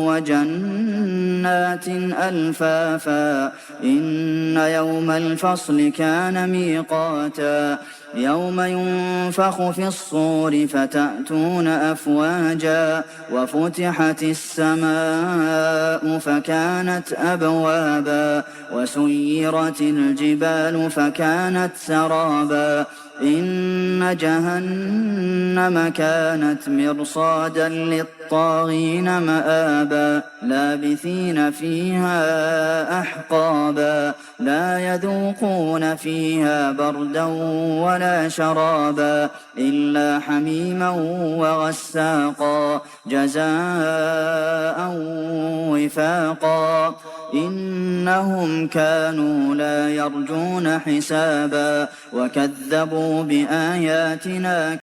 وجنات ألفافا إن يوم الفصل كان ميقاتا يوم ينفخ في الصور فتأتون أفواجا وفتحت السماء فكانت أبوابا وسيرت الجبال فكانت سرابا إن جهنم كانت مرصادا للطاغين مآبا لابثين فيها أحقابا لا يذوقون فيها بردا ولا شرابا إلا حميما وغساقا جزاء وفاقا إنهم كانوا لا يرجون حسابا وكذبوا بآياتنا